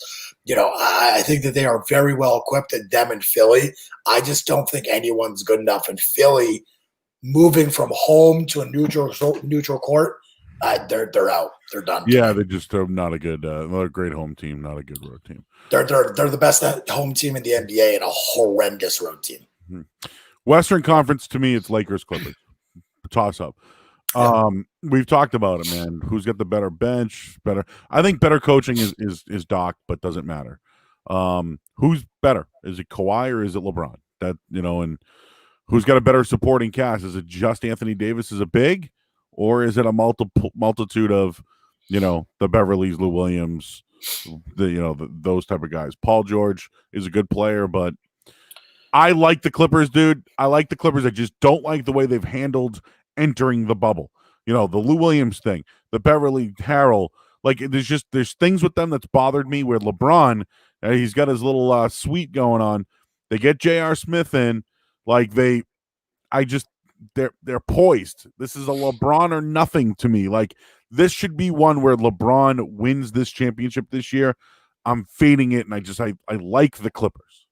I think that they are very well equipped, at them in Philly. I just don't think anyone's good enough in Philly. Moving from home to a neutral court, they're out. They're done. Yeah, they're just not a good, not a great home team, not a good road team. They're the best home team in the NBA and a horrendous road team. Mm-hmm. Western Conference, to me, it's Lakers Clippers. Toss up. We've talked about it, man. Who's got the better bench? Better. I think better coaching is Doc, but doesn't matter. Who's better? Is it Kawhi or is it LeBron? That and who's got a better supporting cast? Is it just Anthony Davis as a big, or is it a multitude of, the Beverleys, Lou Williams, those type of guys? Paul George is a good player, but I like the Clippers, dude. I like the Clippers. I just don't like the way they've handled entering the bubble. The Lou Williams thing, the Beverly Harrell. Like there's things with them that's bothered me. Where LeBron, he's got his little suite going on. They get J.R. Smith in, they're poised. This is a LeBron or nothing to me. Like this should be one where LeBron wins this championship this year. I'm fading it, and I like the Clippers.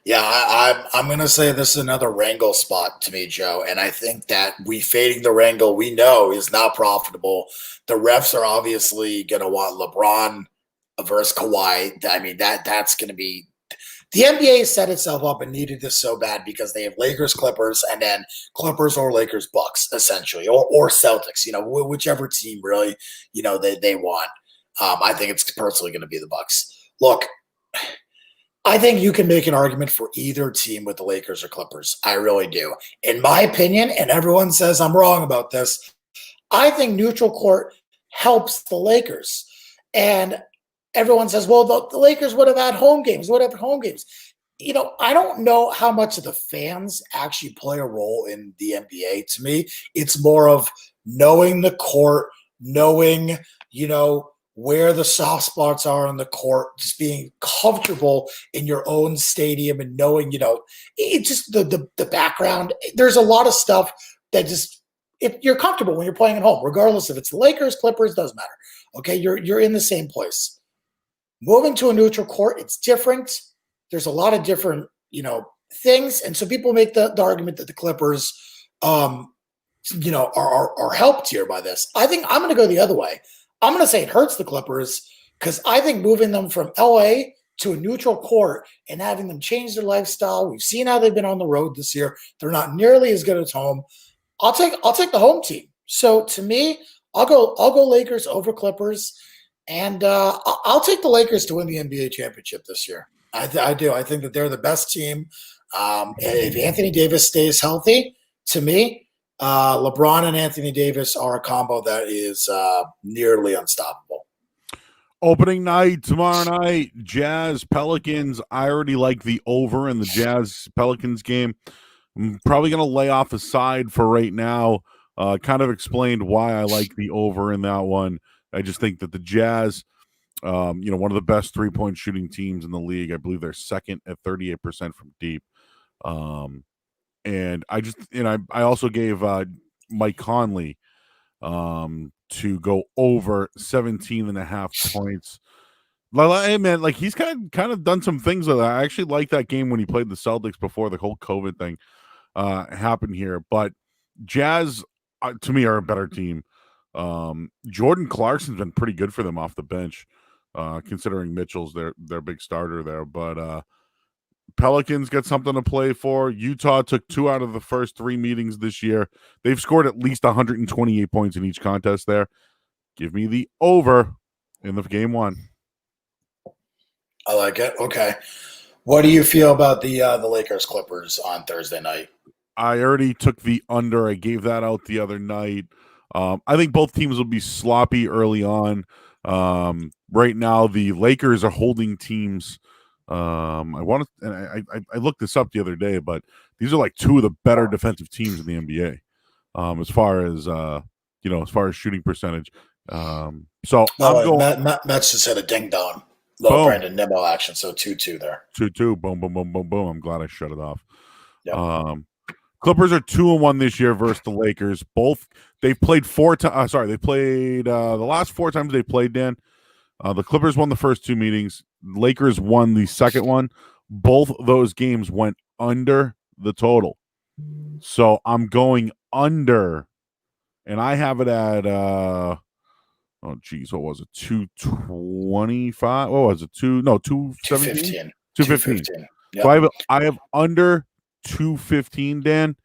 Yeah, I'm going to say this is another wrangle spot to me, Joe. And I think that fading the wrangle we know is not profitable. The refs are obviously going to want LeBron versus Kawhi. I mean, that's going to be – the NBA set itself up and needed this so bad because they have Lakers, Clippers, and then Clippers or Lakers, Bucks, essentially, or Celtics, whichever team really, they want. I think it's personally going to be the Bucks. Look – I think you can make an argument for either team with the Lakers or Clippers. I really do. In my opinion, and everyone says I'm wrong about this, I think neutral court helps the Lakers. And everyone says, well, the Lakers would have had home games. I don't know how much of the fans actually play a role in the NBA. To me, it's more of knowing the court, knowing, where the soft spots are on the court, just being comfortable in your own stadium and knowing, it's just the background. There's a lot of stuff that just, if you're comfortable when you're playing at home, regardless if it's the Lakers, Clippers, doesn't matter. Okay, you're in the same place. Moving to a neutral court, it's different. There's a lot of different, things. And so people make the argument that the Clippers, are helped here by this. I think I'm going to go the other way. I'm going to say it hurts the Clippers because I think moving them from LA to a neutral court and having them change their lifestyle. We've seen how they've been on the road this year. They're not nearly as good as home. I'll take the home team. So to me, I'll go Lakers over Clippers, and I'll take the Lakers to win the NBA championship this year. I do. I think that they're the best team. If Anthony Davis stays healthy, to me, LeBron and Anthony Davis are a combo that is nearly unstoppable. Opening night tomorrow night, Jazz Pelicans. I already like the over in the Jazz Pelicans game. I'm probably going to lay off a side for right now. Kind of explained why I like the over in that one. I just think that the Jazz, one of the best 3-point shooting teams in the league. I believe they're second at 38% from deep. And I also gave Mike Conley to go over 17.5 points. Hey man, he's kind of done some things with that. I actually like that game when he played the Celtics before the whole COVID thing happened here. But Jazz, to me, are a better team. Jordan Clarkson's been pretty good for them off the bench, considering Mitchell's their big starter there. But Pelicans got something to play for. Utah took 2 out of the first 3 meetings this year. They've scored at least 128 points in each contest there. Give me the over in the game 1. I like it. Okay. What do you feel about the Lakers Clippers on Thursday night? I already took the under. I gave that out the other night. I think both teams will be sloppy early on. Right now, the Lakers are holding teams. I looked this up the other day, but these are 2 of the better defensive teams in the NBA, as far as shooting percentage. So I'm going. Matt's just had a ding dong, little Brandon Nimmo action. So 2-2 there. 2-2. Boom, boom, boom, boom, boom. I'm glad I shut it off. Yep. Clippers are 2-1 this year versus the Lakers. Both they've played 4 times. They played the last 4 times they played. Dan, the Clippers won the first 2 meetings. Lakers won the second one. Both those games went under the total. So I'm going under, and I have it at what was it? 225? What was it? 217? 215. Yep. So I have under 215, Dan.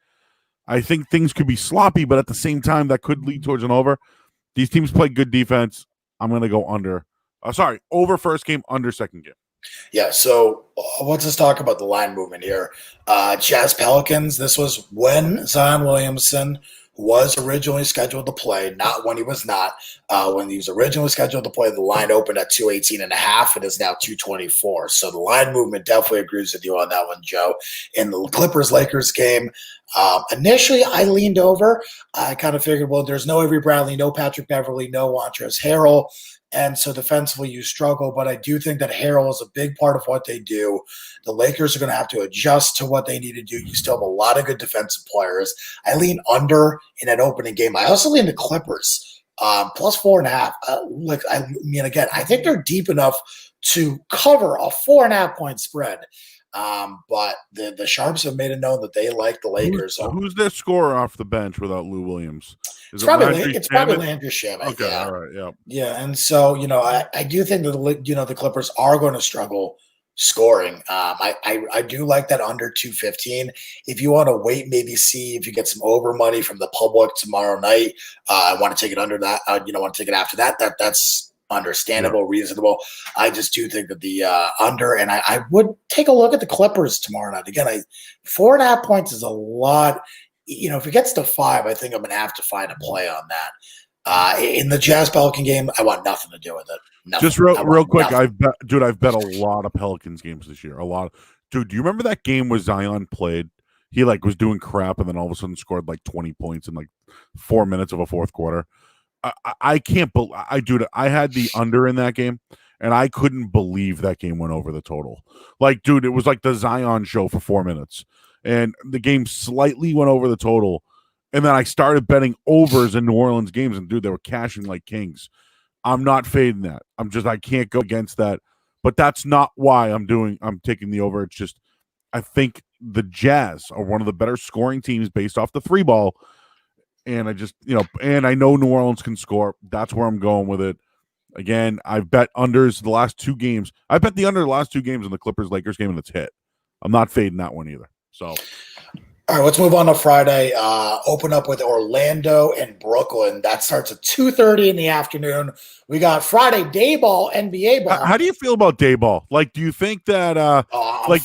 I think things could be sloppy, but at the same time, that could lead towards an over. These teams play good defense. I'm going to go under. Over first game, under second game. Yeah, so let's just talk about the line movement here. Jazz Pelicans, this was when Zion Williamson was originally scheduled to play, not when he was not. When he was originally scheduled to play, the line opened at 218.5. It is now 224. So the line movement definitely agrees with you on that one, Joe. In the Clippers-Lakers game, initially I leaned over. I kind of figured, well, there's no Avery Bradley, no Patrick Beverly, no Montrezl Harrell. And so defensively, you struggle. But I do think that Harrell is a big part of what they do. The Lakers are going to have to adjust to what they need to do. You still have a lot of good defensive players. I lean under in that opening game. I also lean the Clippers, plus 4.5. I think they're deep enough to cover a 4.5 point spread. But the Sharps have made it known that they like the Lakers. Who's their scorer off the bench without Lou Williams? It's probably Landry Shamet. Okay, yeah. All right, yeah. Yeah, and so, I do think that, the Clippers are going to struggle scoring. I do like that under 215. If you want to wait, maybe see if you get some over money from the public tomorrow night, I want to take it under that. Want to take it after that. That's understandable, reasonable. I just do think that the under, and I would take a look at the Clippers tomorrow night. Again, 4.5 points is a lot. If it gets to 5, I think I'm going to have to find a play on that. In the Jazz Pelican game, I want nothing to do with it. Nothing. Just real quick, I've bet a lot of Pelicans games this year. A lot. Dude, do you remember that game where Zion played? He was doing crap and then all of a sudden scored 20 points in 4 minutes of a fourth quarter. I can't believe I had the under in that game and I couldn't believe that game went over the total. Dude, it was like the Zion show for 4 minutes. And the game slightly went over the total. And then I started betting overs in New Orleans games. And, dude, they were cashing like kings. I'm not fading that. I can't go against that. But that's not why I'm taking the over. It's just I think the Jazz are one of the better scoring teams based off the 3-ball. And I just, and I know New Orleans can score. That's where I'm going with it. Again, I've bet unders the last 2 games. I bet the under the last 2 games in the Clippers-Lakers game, and it's hit. I'm not fading that one either. So, all right, let's move on to Friday. Open up with Orlando and Brooklyn. That starts at 2:30 in the afternoon. We got Friday day ball, NBA ball. How do you feel about day ball? Do you think that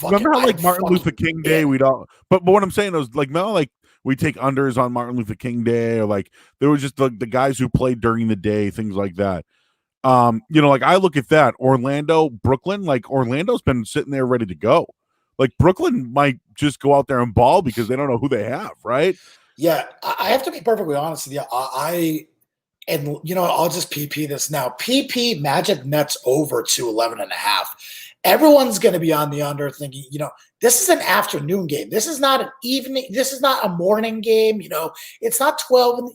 remember how Martin Luther King Day we'd all? But what I'm saying is remember we take unders on Martin Luther King Day, or there was just the guys who played during the day, things like that. I look at that Orlando, Brooklyn. Orlando's been sitting there ready to go. Brooklyn might just go out there and ball because they don't know who they have, right? Yeah, I have to be perfectly honest with you. I'll just PP this now. PP Magic Nets over to 11.5. Everyone's going to be on the under thinking, this is an afternoon game. This is not an evening. This is not a morning game. It's not 12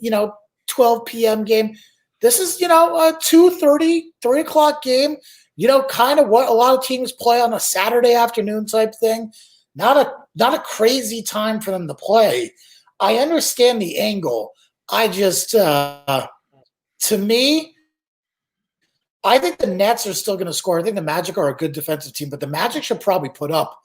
p.m. game. This is, a 2:30, 3 o'clock game. Kind of what a lot of teams play on a Saturday afternoon type thing. Not a crazy time for them to play. I understand the angle. I just, to me, I think the Nets are still going to score. I think the Magic are a good defensive team, but the Magic should probably put up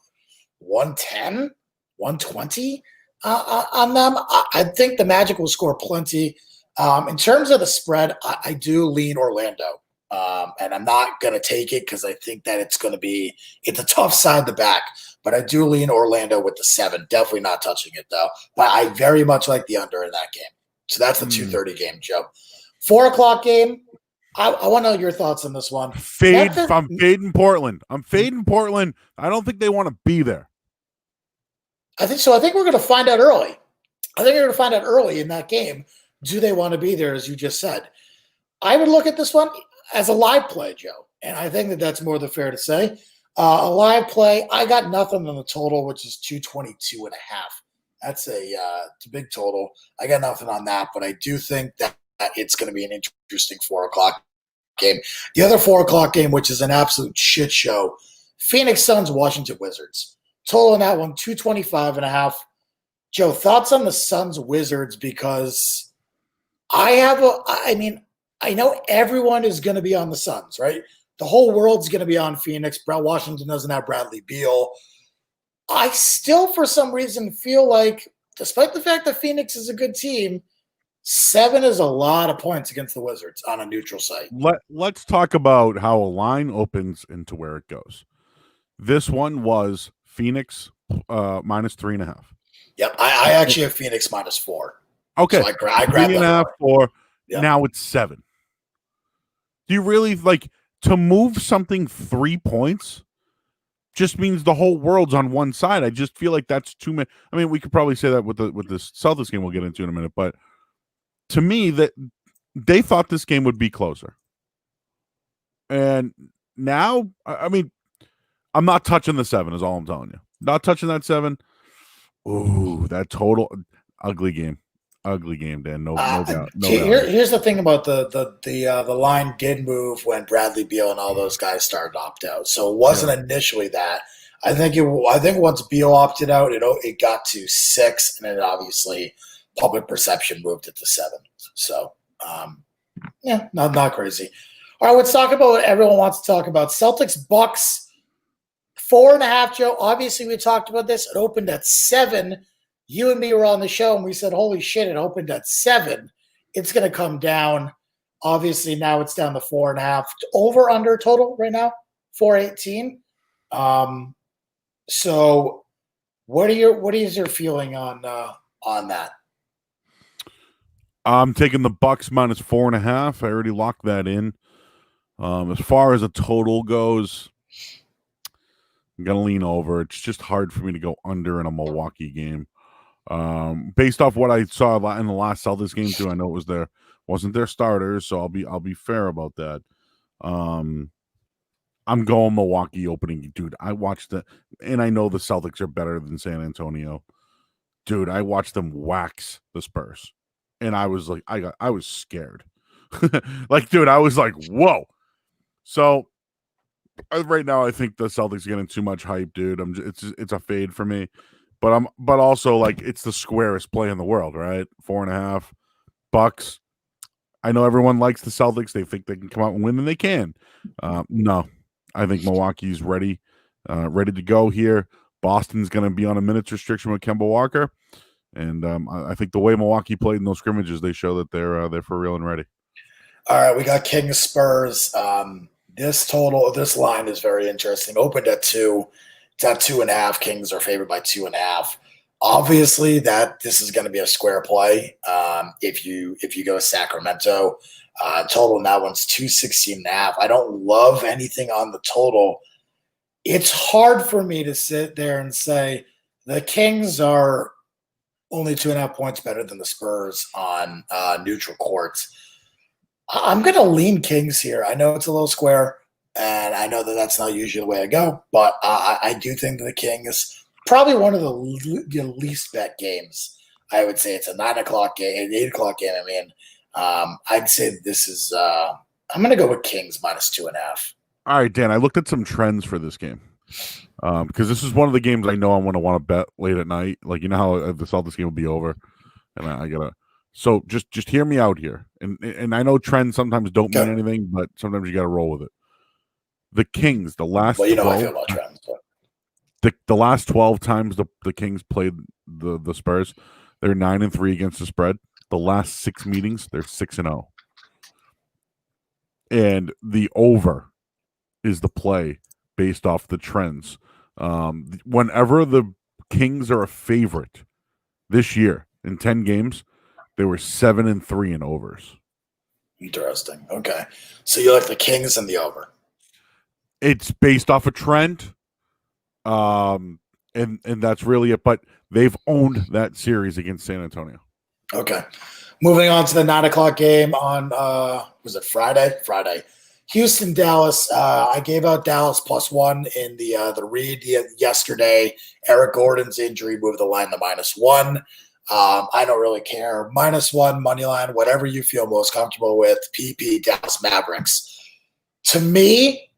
110, 120 on them. I think the Magic will score plenty. In terms of the spread, I do lean Orlando. And I'm not going to take it because I think that it's a tough side to back. But I do lean Orlando with the 7. Definitely not touching it, though. But I very much like the under in that game. So that's the 2:30 game, Joe. 4 o'clock game. I want to know your thoughts on this one. I'm fading Portland. I don't think they want to be there. I think so. I think we're going to find out early. In that game. Do they want to be there, as you just said? I would look at this one as a live play, Joe. And I think that's more than fair to say. A live play, I got nothing on the total, which is 222.5. That's it's a big total. I got nothing on that, but I do think that it's going to be an interesting 4 o'clock game. The other 4 o'clock game, which is an absolute shit show, Phoenix Suns, Washington Wizards. Total in that one, 225.5. Joe, thoughts on the Suns Wizards? Because I know everyone is going to be on the Suns, right? The whole world's going to be on Phoenix. Washington doesn't have Bradley Beal. I still, for some reason, feel like despite the fact that Phoenix is a good team, 7 is a lot of points against the Wizards on a neutral site. Let's talk about how a line opens into where it goes. This one was Phoenix minus 3.5. Yep, I actually have Phoenix minus 4. Okay, so I grabbed 3.5, 4. Yep. Now it's 7. Do you really like to move something 3 points? Just means the whole world's on one side. I just feel like that's too many. I mean, we could probably say that with this Celtics game we'll get into in a minute, but to me, that they thought this game would be closer. And now, I mean, I'm not touching the 7 is all I'm telling you. Not touching that 7. Ooh, that total ugly game. Ugly game, Dan. No doubt. Here's the thing about the line did move when Bradley Beal and all those guys started to opt out. So it wasn't initially that. I think once Beal opted out, it got to 6, and then obviously public perception moved it to 7. So not crazy. All right, let's talk about what everyone wants to talk about. Celtics Bucks 4.5. Joe, obviously we talked about this. It opened at 7. You and me were on the show, and we said, holy shit, it opened at 7. It's going to come down. Obviously, now it's down to 4.5. Over, under total right now, 418. So what is your feeling on that? I'm taking the Bucks minus 4.5. I already locked that in. As far as a total goes, I'm going to lean over. It's just hard for me to go under in a Milwaukee game. Based off what I saw in the last Celtics game too, I know it wasn't their starters, so I'll be fair about that. I'm going Milwaukee opening, dude. I watched and I know the Celtics are better than San Antonio, dude. I watched them wax the Spurs, and I was like, I was scared, like, dude, I was like, whoa. So right now, I think the Celtics are getting too much hype, dude. It's a fade for me. But also, like, it's the squarest play in the world, right? 4.5 Bucks. I know everyone likes the Celtics. They think they can come out and win, and they can. No, I think Milwaukee's ready to go here. Boston's going to be on a minutes restriction with Kemba Walker, and I think the way Milwaukee played in those scrimmages, they show that they're for real and ready. All right, we got Kings Spurs. This line is very interesting. Opened at 2. It's at 2.5. Kings are favored by 2.5. Obviously, this is going to be a square play. If you go Sacramento, total in that one's 216.5. I don't love anything on the total. It's hard for me to sit there and say the Kings are only 2.5 points better than the Spurs on neutral courts. I'm going to lean Kings here. I know it's a little square. And I know that that's not usually the way I go, but I do think that the Kings probably one of the least bet games. I would say it's a 9 o'clock game, an 8 o'clock game. I mean, I'd say this is. I'm going to go with Kings minus 2.5. All right, Dan. I looked at some trends for this game because this is one of the games I know I'm going to want to bet late at night. Like, you know how the Celtics game will be over, and I gotta. So just hear me out here, and I know trends sometimes don't mean anything, but sometimes you got to roll with it. The Kings, the last well, you know 12, I feel about trends. But. The last 12 times the Kings played the Spurs, they're 9-3 against the spread. The last 6 meetings, they're 6-0. And the over is the play based off the trends. Whenever the Kings are a favorite this year in 10 games, they were 7-3 in overs. Interesting. Okay. So you like the Kings and the over. It's based off a trend, and that's really it. But they've owned that series against San Antonio. Okay, moving on to the 9 o'clock game on was it Friday? Friday, Houston Dallas. I gave out Dallas +1 in the read yesterday. Eric Gordon's injury moved the line to -1. I don't really care. -1 money line, whatever you feel most comfortable with. PP Dallas Mavericks. To me,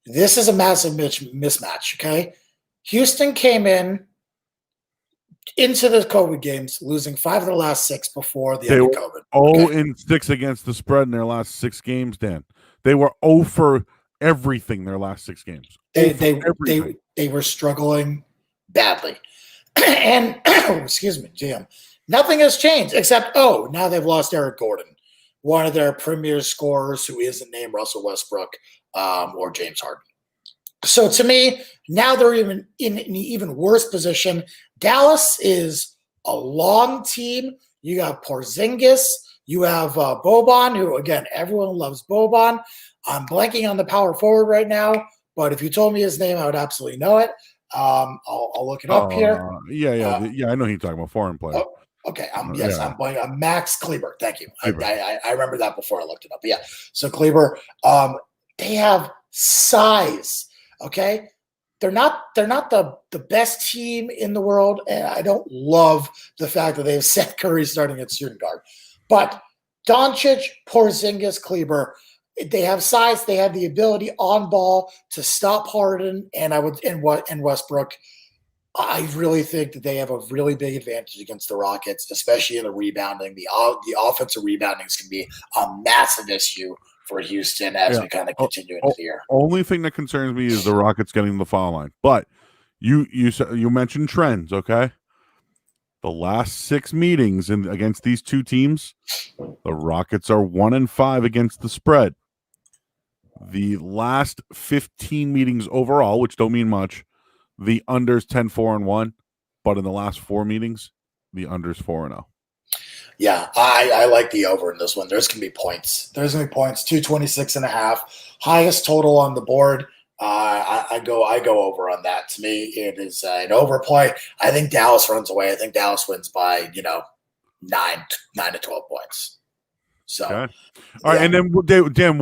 this is a massive mismatch, okay? Houston came into the COVID games, losing 5 of the last 6 before the end of COVID. 0-6 against the spread in their last 6 games, Dan. They were 0 for everything their last 6 games. They were struggling badly. And excuse me, GM. Nothing has changed except now they've lost Eric Gordon, one of their premier scorers who isn't named Russell Westbrook or James Harden. So to me, now they're even in an even worse position. Dallas is a long team. You got Porzingis. You have Boban, who, again, everyone loves Boban. I'm blanking on the power forward right now, but if you told me his name, I would absolutely know it. I'll look it up here. I know who you're talking about, foreign player. Okay, I'm blanking. I'm Max Kleber. Thank you. I remember that before I looked it up. But yeah, so Kleber, they have size. Okay, they're not the best team in the world, and I don't love the fact that they have Seth Curry starting at shooting guard. But Doncic, Porzingis, Kleber, they have size. They have the ability on ball to stop Harden and Westbrook. I really think that they have a really big advantage against the Rockets, especially in the rebounding. The offensive rebounding is going to be a massive issue for Houston as we kind of continue into the year. Only thing that concerns me is the Rockets getting the foul line. But you mentioned trends, okay? The last 6 meetings against these two teams, the Rockets are 1-5 against the spread. The last 15 meetings overall, which don't mean much, the under's 10-4-1, but in the last 4 meetings, the under's 4-0. Yeah, I like the over in this one. There's going to be points. 226.5, highest total on the board. I go over on that. To me, it is an overplay. I think Dallas runs away. I think Dallas wins by 9 to 12 points. So, okay. All right, and then Dan,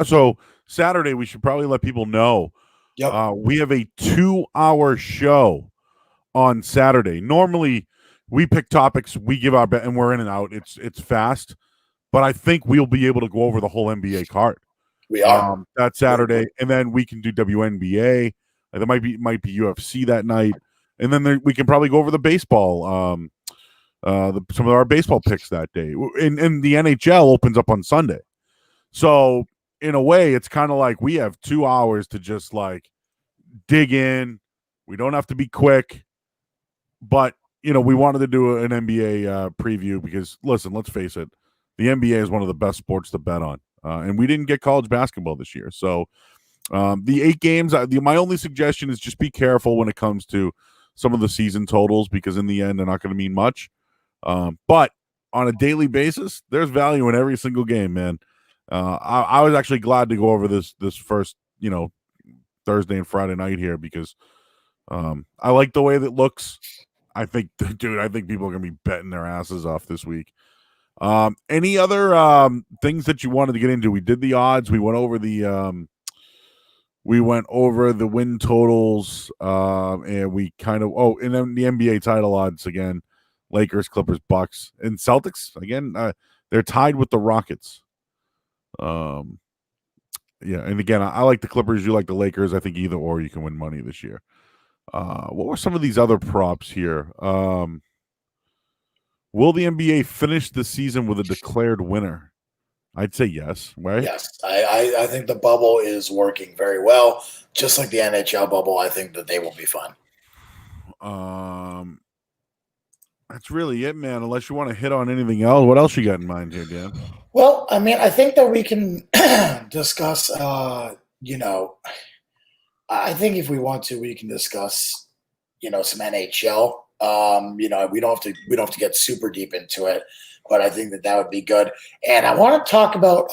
so Saturday we should probably let people know. Yep. We have a 2-hour show on Saturday. Normally, we pick topics, we give our bet, and we're in and out. It's fast, but I think we'll be able to go over the whole NBA card. We are that Saturday, and then we can do WNBA. There might be UFC that night, and then we can probably go over the baseball. Some of our baseball picks that day, and the NHL opens up on Sunday. So in a way, it's kind of like we have 2 hours to just like dig in. We don't have to be quick, but we wanted to do an NBA preview because, listen, let's face it, the NBA is one of the best sports to bet on. And we didn't get college basketball this year. So the 8 games, my only suggestion is just be careful when it comes to some of the season totals because in the end, they're not going to mean much. But on a daily basis, there's value in every single game, man. I was actually glad to go over this first, Thursday and Friday night here because I like the way that looks. I think people are going to be betting their asses off this week. Any other things that you wanted to get into? We did the odds. We went over the win totals, and we kind of and then the NBA title odds again. Lakers, Clippers, Bucks, and Celtics again. They're tied with the Rockets. And again, I like the Clippers. You like the Lakers. I think either or you can win money this year. What were some of these other props here? Will the NBA finish the season with a declared winner? I'd say yes, right? Yes. I think the bubble is working very well. Just like the NHL bubble, I think that they will be fun. That's really it, man. Unless you want to hit on anything else. What else you got in mind here, Dan? Well, I mean, I think that we can discuss, I think if we want to, we can discuss, some NHL. We don't have to get super deep into it, but I think that would be good. And I want to talk about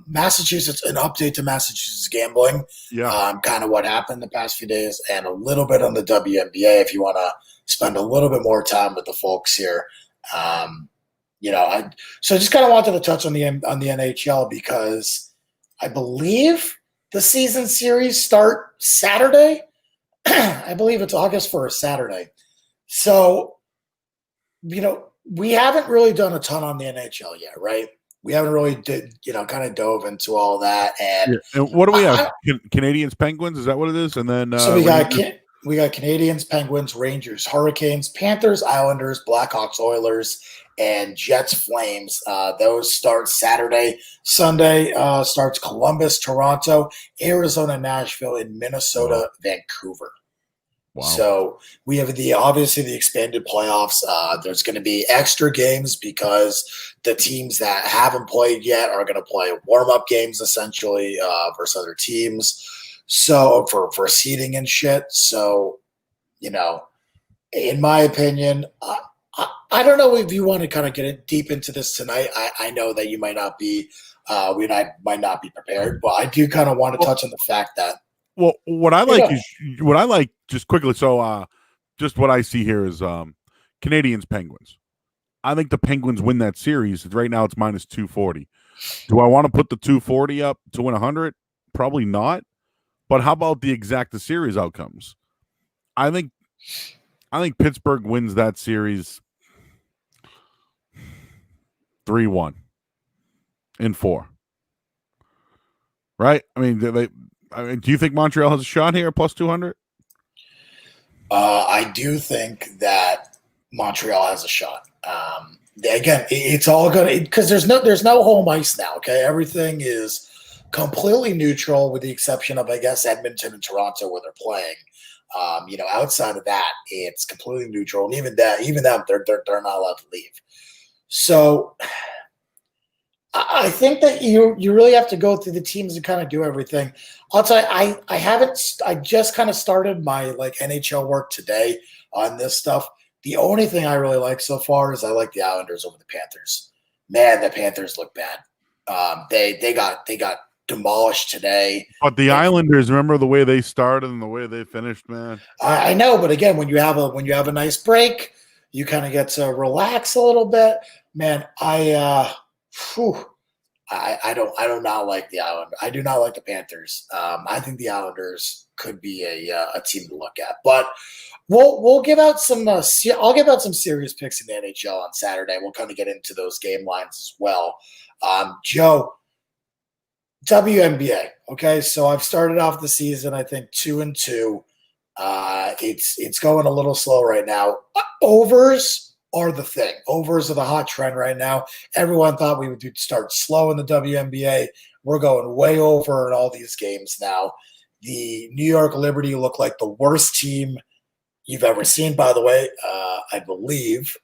Massachusetts, an update to Massachusetts gambling. Yeah. Kind of what happened the past few days, and a little bit on the WNBA. If you want to spend a little bit more time with the folks here, so I just kind of wanted to touch on the NHL because I believe the season series start Saturday. I believe it's August 1st, Saturday. So, we haven't really done a ton on the NHL yet, right? We haven't really kind of dove into all that. And what do we have? Canadians, Penguins? Is that what it is? And then so we got Canadians, Penguins, Rangers, Hurricanes, Panthers, Islanders, Blackhawks, Oilers, and Jets, Flames. Those start Saturday. Sunday starts Columbus, Toronto, Arizona, Nashville, and Minnesota, Vancouver. Wow. So we have obviously the expanded playoffs. There's going to be extra games because the teams that haven't played yet are going to play warm-up games essentially versus other teams. So for seeding and shit. So, in my opinion, I don't know if you want to kind of get deep into this tonight. I know that you might not be, might not be prepared, but I do kind of want to touch on the fact that. Well, what I like just quickly. So, just what I see here is Canadians Penguins. I think the Penguins win that series. Right now, it's minus 240. Do I want to put the 240 up to win 100? Probably not. But how about the exact series outcomes? I think Pittsburgh wins that series 3-1 in 4. Right? I mean, do you think Montreal has a shot here plus 200? I do think that Montreal has a shot. Again, it's all going to, because there's no home ice now. Okay, everything is completely neutral with the exception of, I guess, Edmonton and Toronto where they're playing. Outside of that, it's completely neutral, and even them, they're not allowed to leave. So I think that you really have to go through the teams and kind of do everything. I'll tell you, I just kind of started my NHL work today on this stuff. The only thing I really like so far is I like the Islanders over the Panthers. Man, the Panthers look bad. They got demolished today. But the Islanders, remember the way they started and the way they finished, man. I know, but again, when you have a nice break, you kind of get to relax a little bit. Man, I do not like the Islanders. I do not like the Panthers. I think the Islanders could be a team to look at, but we'll give out some. I'll give out some serious picks in the NHL on Saturday. We'll kind of get into those game lines as well. Joe, WNBA. Okay, so I've started off the season, I think 2-2. It's going a little slow right now. Overs are the thing. Overs are the hot trend right now. Everyone thought we would start slow in the WNBA. We're going way over in all these games now. The New York Liberty look like the worst team you've ever seen, by the way, I believe.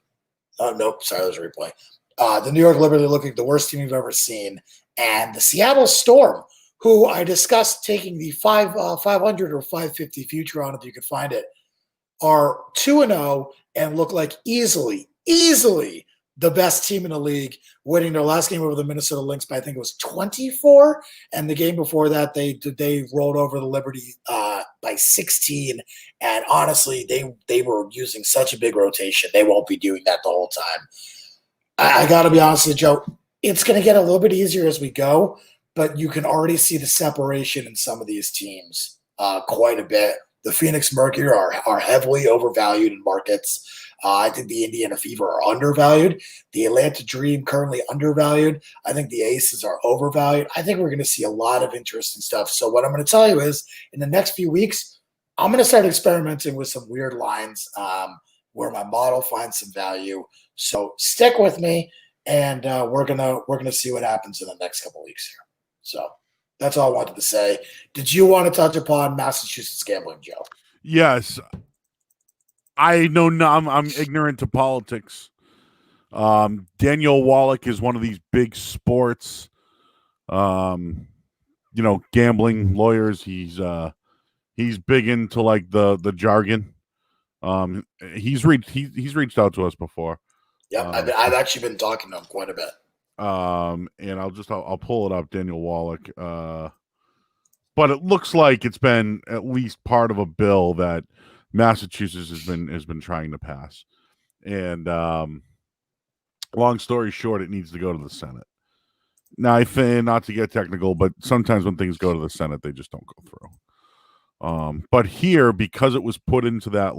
Oh, nope, sorry, there's a replay. The New York Liberty look like the worst team you've ever seen. And the Seattle Storm, who I discussed taking the 500 or 550 future on if you could find it, are 2-0 and look like easily the best team in the league, winning their last game over the Minnesota Lynx by I think it was 24, and the game before that they rolled over the Liberty by 16. And honestly, they were using such a big rotation. They won't be doing that the whole time. I got to be honest with you, Joe. It's going to get a little bit easier as we go, but you can already see the separation in some of these teams quite a bit. The Phoenix Mercury are heavily overvalued in markets. I think the Indiana Fever are undervalued. The Atlanta Dream currently undervalued. I think the Aces are overvalued. I think we're going to see a lot of interesting stuff. So what I'm going to tell you is in the next few weeks, I'm going to start experimenting with some weird lines where my model finds some value. So stick with me. And we're gonna see what happens in the next couple of weeks here. So that's all I wanted to say. Did you want to touch upon Massachusetts gambling, Joe? Yes, I know. I'm ignorant to politics. Daniel Wallach is one of these big sports, gambling lawyers. He's big into like the jargon. He's reached out to us before. Yeah, I've actually been talking to him quite a bit. And I'll pull it up, Daniel Wallach. But it looks like it's been at least part of a bill that Massachusetts has been trying to pass. And long story short, it needs to go to the Senate. Now, I think not to get technical, but sometimes when things go to the Senate, they just don't go through. But here, because it was put into that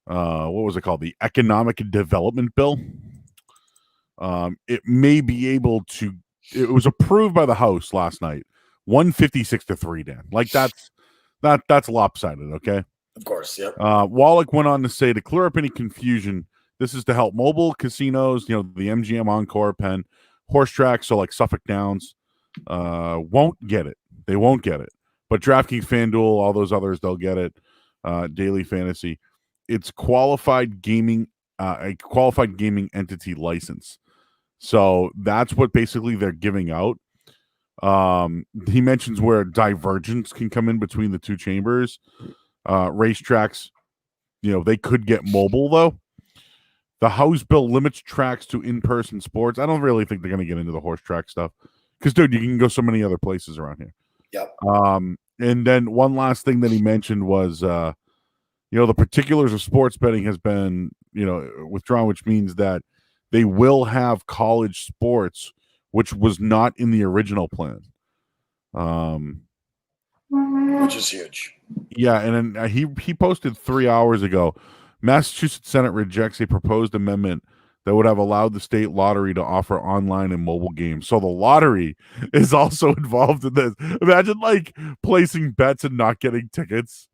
what was it called? The Economic Development Bill. It may be able to. It was approved by the House last night, 156-3. Dan, that's lopsided. Okay. Of course. Yep. Wallach went on to say to clear up any confusion, this is to help mobile casinos. The MGM Encore, Penn, horse tracks, so like Suffolk Downs, won't get it. They won't get it. But DraftKings, FanDuel, all those others, they'll get it. daily fantasy. It's qualified gaming, a qualified gaming entity license. So that's what basically they're giving out. He mentions where divergence can come in between the two chambers. Racetracks, they could get mobile though. The House bill limits tracks to in-person sports. I don't really think they're going to get into the horse track stuff because, dude, you can go so many other places around here. Yep. And then one last thing that he mentioned was, the particulars of sports betting has been, withdrawn, which means that they will have college sports, which was not in the original plan. Which is huge. Yeah, and then he posted 3 hours ago. Massachusetts Senate rejects a proposed amendment that would have allowed the state lottery to offer online and mobile games. So the lottery is also involved in this. Imagine like placing bets and not getting tickets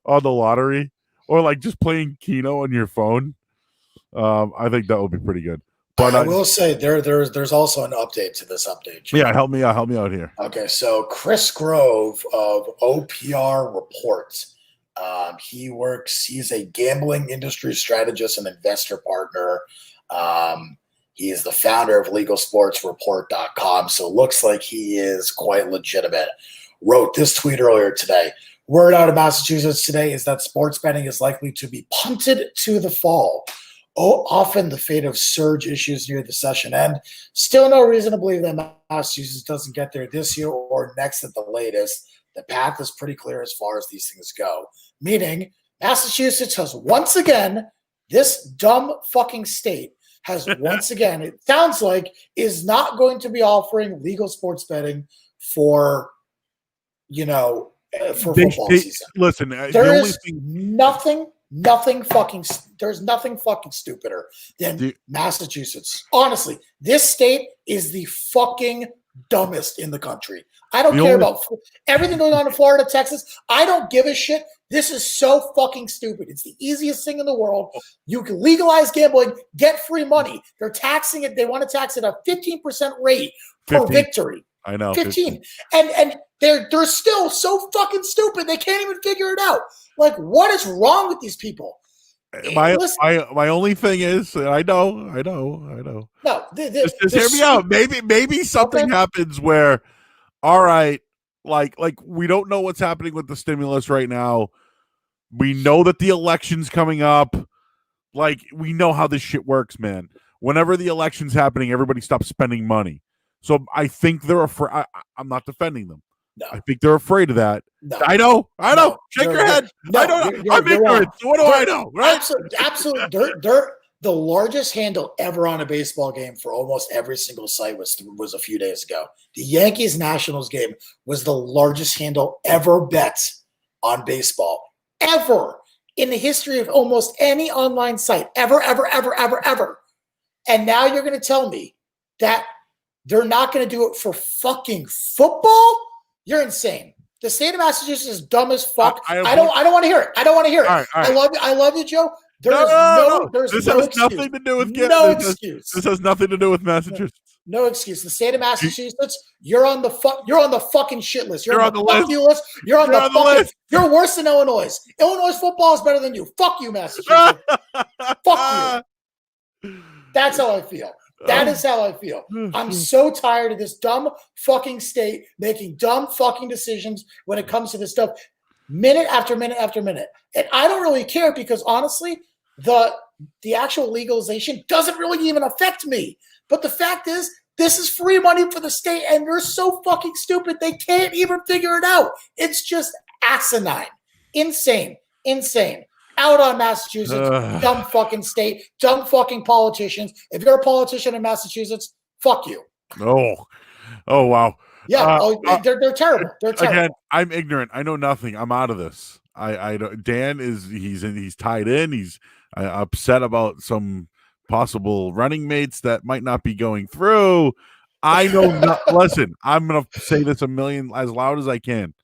on the lottery, or like just playing Keno on your phone. I think that would be pretty good. But I will say there's also an update to this update, Jim. Yeah, help me out here. Okay, so Chris Grove of OPR Report. He's a gambling industry strategist and investor partner. He is the founder of LegalSportsReport.com, so it looks like he is quite legitimate. Wrote this tweet earlier today. Word out of Massachusetts today is that sports betting is likely to be punted to the fall. Often the fate of surge issues near the session end. Still no reason to believe that Massachusetts doesn't get there this year or next at the latest. The path is pretty clear as far as these things go. Meaning, Massachusetts has once again, this dumb fucking state has once again, it sounds like, is not going to be offering legal sports betting for football season. Listen, there's nothing fucking stupider than Massachusetts. Honestly, this state is the fucking dumbest in the country. I don't care about everything going on in Florida, Texas. I don't give a shit. This is so fucking stupid. It's the easiest thing in the world. You can legalize gambling, get free money. They're taxing it. They want to tax it a 15% rate per victory. I know. 15. And they're still so fucking stupid. They can't even figure it out. Like, what is wrong with these people? My only thing is, I know. No, just hear me out. Maybe something happens where, all right, like we don't know what's happening with the stimulus right now. We know that the election's coming up. Like, we know how this shit works, man. Whenever the election's happening, everybody stops spending money. So I think they're afraid. I'm not defending them. No. I think they're afraid of that. No. I know. No. Shake your head. No, I don't know. I'm ignorant. So what do I know? Right? Absolutely. They're the largest handle ever on a baseball game for almost every single site was a few days ago. The Yankees Nationals game was the largest handle ever bet on baseball ever in the history of almost any online site ever. And now you're going to tell me that they're not going to do it for fucking football? You're insane. The state of Massachusetts is dumb as fuck. I don't want to hear it. I don't want to hear it. All right. I love you, Joe. There's this no has excuse. nothing to do with excuse. This has nothing to do with Massachusetts. No excuse. The state of Massachusetts, you're on the fucking shit list. You're on the fuck list. you list. You're on the list. You're worse than Illinois. Illinois football is better than you. Fuck you, Massachusetts. Fuck you. That's how I feel. That is how I feel. I'm so tired of this dumb fucking state making dumb fucking decisions when it comes to this stuff, minute after minute after minute. And I don't really care because honestly, the actual legalization doesn't really even affect me. But the fact is, this is free money for the state, and they're so fucking stupid they can't even figure it out. It's just asinine, insane. Out on Massachusetts, dumb fucking state, dumb fucking politicians. If you're a politician in Massachusetts, fuck you. Oh wow. Yeah, they're terrible. They're terrible. Again, I'm ignorant. I know nothing. I'm out of this. I don't. Dan he's tied in. He's upset about some possible running mates that might not be going through. I know. Listen, I'm gonna say this as loud as I can.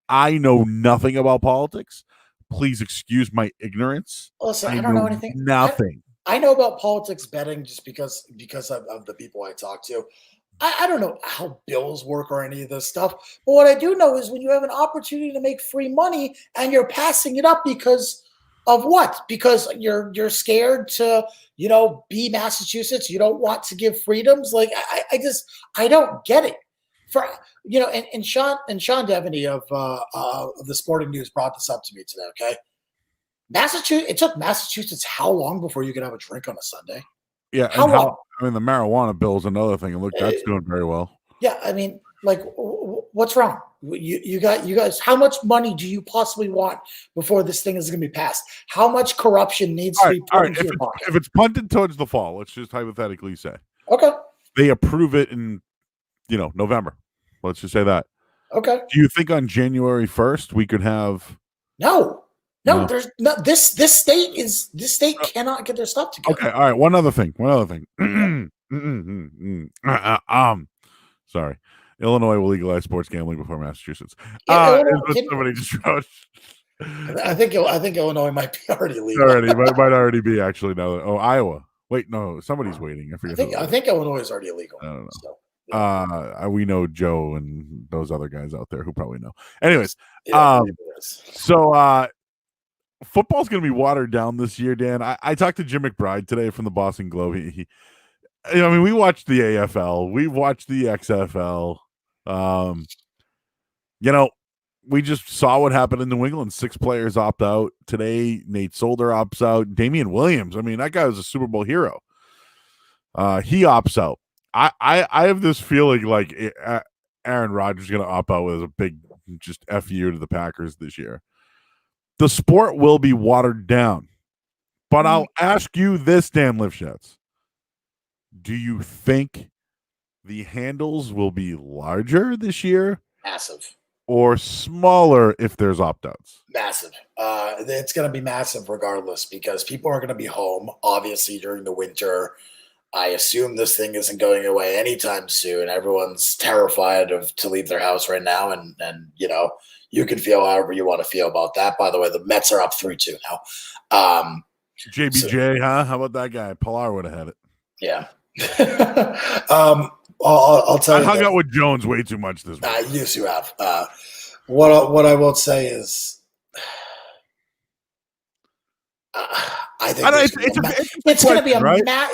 I know nothing about politics. Please excuse my ignorance. Listen, I don't know anything. Nothing. I know about politics betting just because of the people I talk to. I don't know how bills work or any of this stuff, but what I do know is when you have an opportunity to make free money and you're passing it up because of what? Because you're scared to, be Massachusetts. You don't want to give freedoms. Like I don't get it. For and Sean Devaney of the Sporting News brought this up to me today. Okay, Massachusetts. It took Massachusetts how long before you could have a drink on a Sunday? Yeah, How and long? the marijuana bill is another thing, and look, that's doing very well. Yeah, I mean, like, what's wrong? You guys. How much money do you possibly want before this thing is going to be passed? How much corruption needs to be put into your pocket? If it's punted towards the fall, let's just hypothetically say, Okay, they approve it in, November. Let's just say that. okay. Do you think on January 1st we could have? No. No. There's no this state cannot get their stuff together. Okay, all right. One other thing. Sorry. Illinois will legalize sports gambling before Massachusetts. Somebody just wrote. I think Illinois might be already legal. Might already be actually now. Iowa. Wait, no, somebody's waiting. I think Illinois is already illegal. I don't know. So, yeah. We know Joe and those other guys out there who probably know. Anyways, football's going to be watered down this year, Dan. I talked to Jim McBride today from the Boston Globe. We watched the AFL. We watched the XFL. We just saw what happened in New England. 6 players opt out today. Nate Solder opts out. Damian Williams. I mean, that guy was a Super Bowl hero. He opts out. I have this feeling like Aaron Rodgers is going to opt out with a big just F you to the Packers this year. The sport will be watered down. But I'll ask you this, Dan Lifshitz. Do you think the handles will be larger this year? Massive. Or smaller if there's opt-outs? Massive. It's going to be massive regardless because people are going to be home, obviously, during the winter. I assume this thing isn't going away anytime soon. Everyone's terrified to leave their house right now, and you can feel however you want to feel about that. By the way, the Mets are up 3-2 now. JBJ, huh? How about that guy? Pilar would have had it. Yeah. I'll tell you. I hung out with Jones way too much this week. Yes, you have. What I will say is, I think it's going to be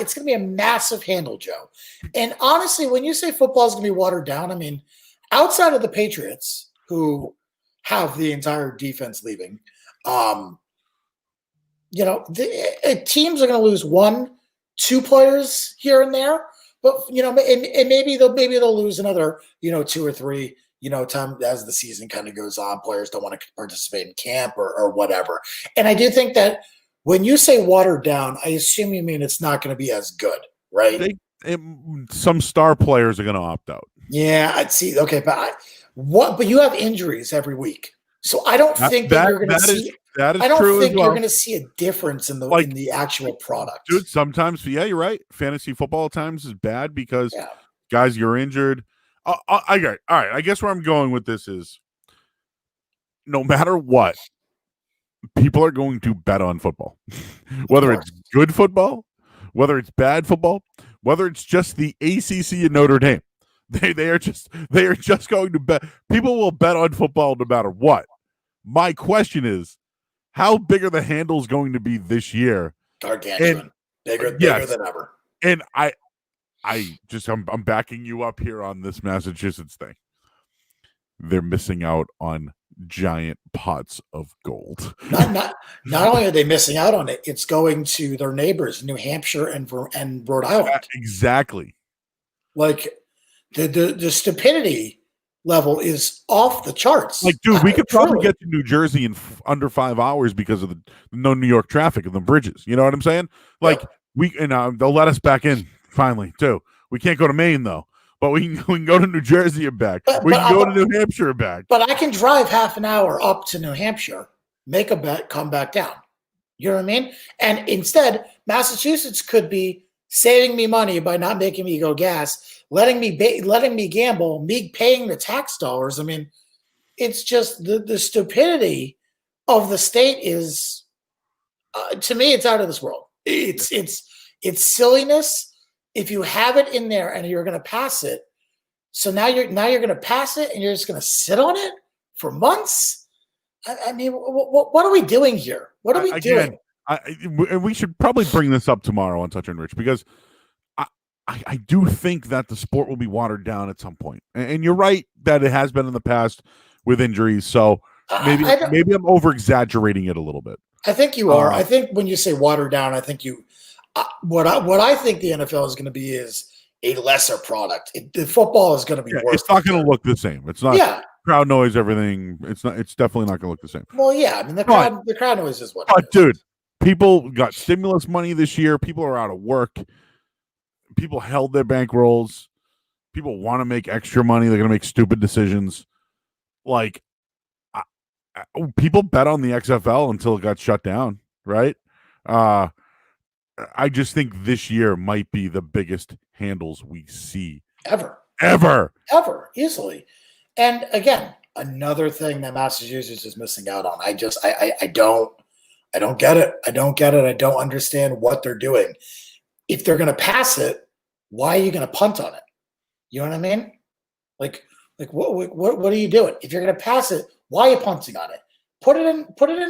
it's going to be a massive handle, Joe. And honestly, when you say football is going to be watered down, I mean, outside of the Patriots, who have the entire defense leaving, teams are going to lose 1-2 players here and there, but and maybe they'll lose another 2 or 3 time as the season kind of goes on. Players don't want to participate in camp or whatever. And I do think that when you say watered down, I assume you mean it's not going to be as good, right? Some star players are going to opt out. Yeah, I'd see. Okay, but you have injuries every week, so I don't think that you're going to see. That is I don't true think as well. You're going to see a difference in the actual product. Dude, sometimes, yeah, you're right. Fantasy football at times is bad because guys, you're injured. All right. I guess where I'm going with this is no matter what, people are going to bet on football. Whether it's good football, whether it's bad football, whether it's just the ACC and Notre Dame. They are just going to bet. People will bet on football no matter what. My question is, how big are the handles going to be this year? Gargantuan. Bigger than ever. And I'm backing you up here on this Massachusetts thing. They're missing out on giant pots of gold. Not only are they missing out on it, it's going to their neighbors, New Hampshire and Rhode Island. Exactly. Like the stupidity level is off the charts. Like, dude, we could probably get to New Jersey in under 5 hours because of the no New York traffic and the bridges. You know what I'm saying? Like they'll let us back in finally too. We can't go to Maine though, but we can go to New Jersey and back. We can go to New Hampshire and back. But I can drive half an hour up to New Hampshire, make a bet, come back down. You know what I mean? And instead, Massachusetts could be saving me money by not making me go gas, letting me gamble, me paying the tax dollars. I mean, it's just the stupidity of the state is, to me, it's out of this world. It's silliness. If you have it in there and you're going to pass it, So now you're going to pass it and you're just going to sit on it for months. I mean, what are we doing here? What are we doing? And we should probably bring this up tomorrow on Touch and Rich because I do think that the sport will be watered down at some point. And you're right that it has been in the past with injuries. So maybe I'm over exaggerating it a little bit. I think you are. I think when you say watered down, I think you. What I think the NFL is going to be is a lesser product. The football is going to be worse. It's not going to look the same. It's not. Yeah. Crowd noise, everything. It's not. It's definitely not going to look the same. Well, yeah. I mean, the crowd noise is what. But dude, people got stimulus money this year. People are out of work. People held their bankrolls. People want to make extra money. They're going to make stupid decisions. Like, people bet on the XFL until it got shut down, right? I just think this year might be the biggest handles we see ever, easily. And again, another thing that Massachusetts is missing out on. I don't get it. I don't get it. I don't understand what they're doing. If they're going to pass it, why are you going to punt on it? You know what I mean? Like what are you doing? If you're going to pass it, why are you punting on it? Put it in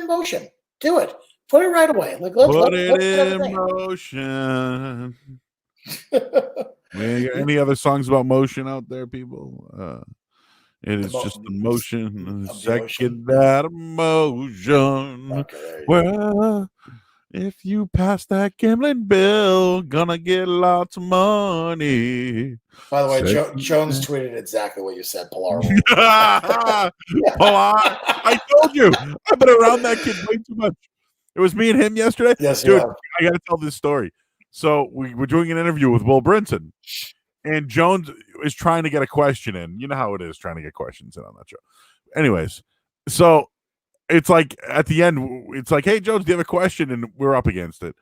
motion. Do it. Put it right away. Like let's put it in motion. Any other songs about motion out there, people? It is just the motion. Second that emotion. Okay, well, if you pass that gambling bill, gonna get lots of money. By the way, Jones tweeted exactly what you said, Pilar. Pilar, I told you. I've been around that kid way too much. It was me and him yesterday. Yes, dude, I got to tell this story. So we were doing an interview with Will Brinson, and Jones is trying to get a question in. You know how it is trying to get questions in on that show. Anyways, so it's like at the end, it's like, hey, Jones, do you have a question? And we're up against it.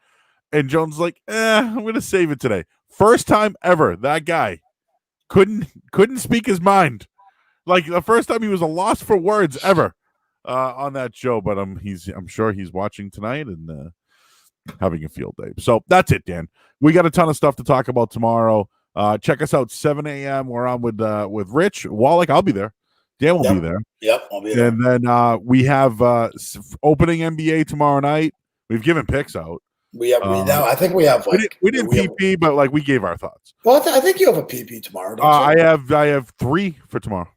And Jones is like, I'm going to save it today. First time ever, that guy couldn't speak his mind. Like the first time he was a loss for words ever on that show. But I'm sure he's watching tonight and having a field day. So that's it, Dan. We got a ton of stuff to talk about tomorrow. Check us out 7 a.m. We're on with Rich Wallach. I'll be there. Dan will be there. Yep, I'll be there. And then we have opening NBA tomorrow night. We've given picks out. I think we have. We didn't PP, but like we gave our thoughts. Well, I think you have a PP tomorrow. Don't you? I have 3 for tomorrow.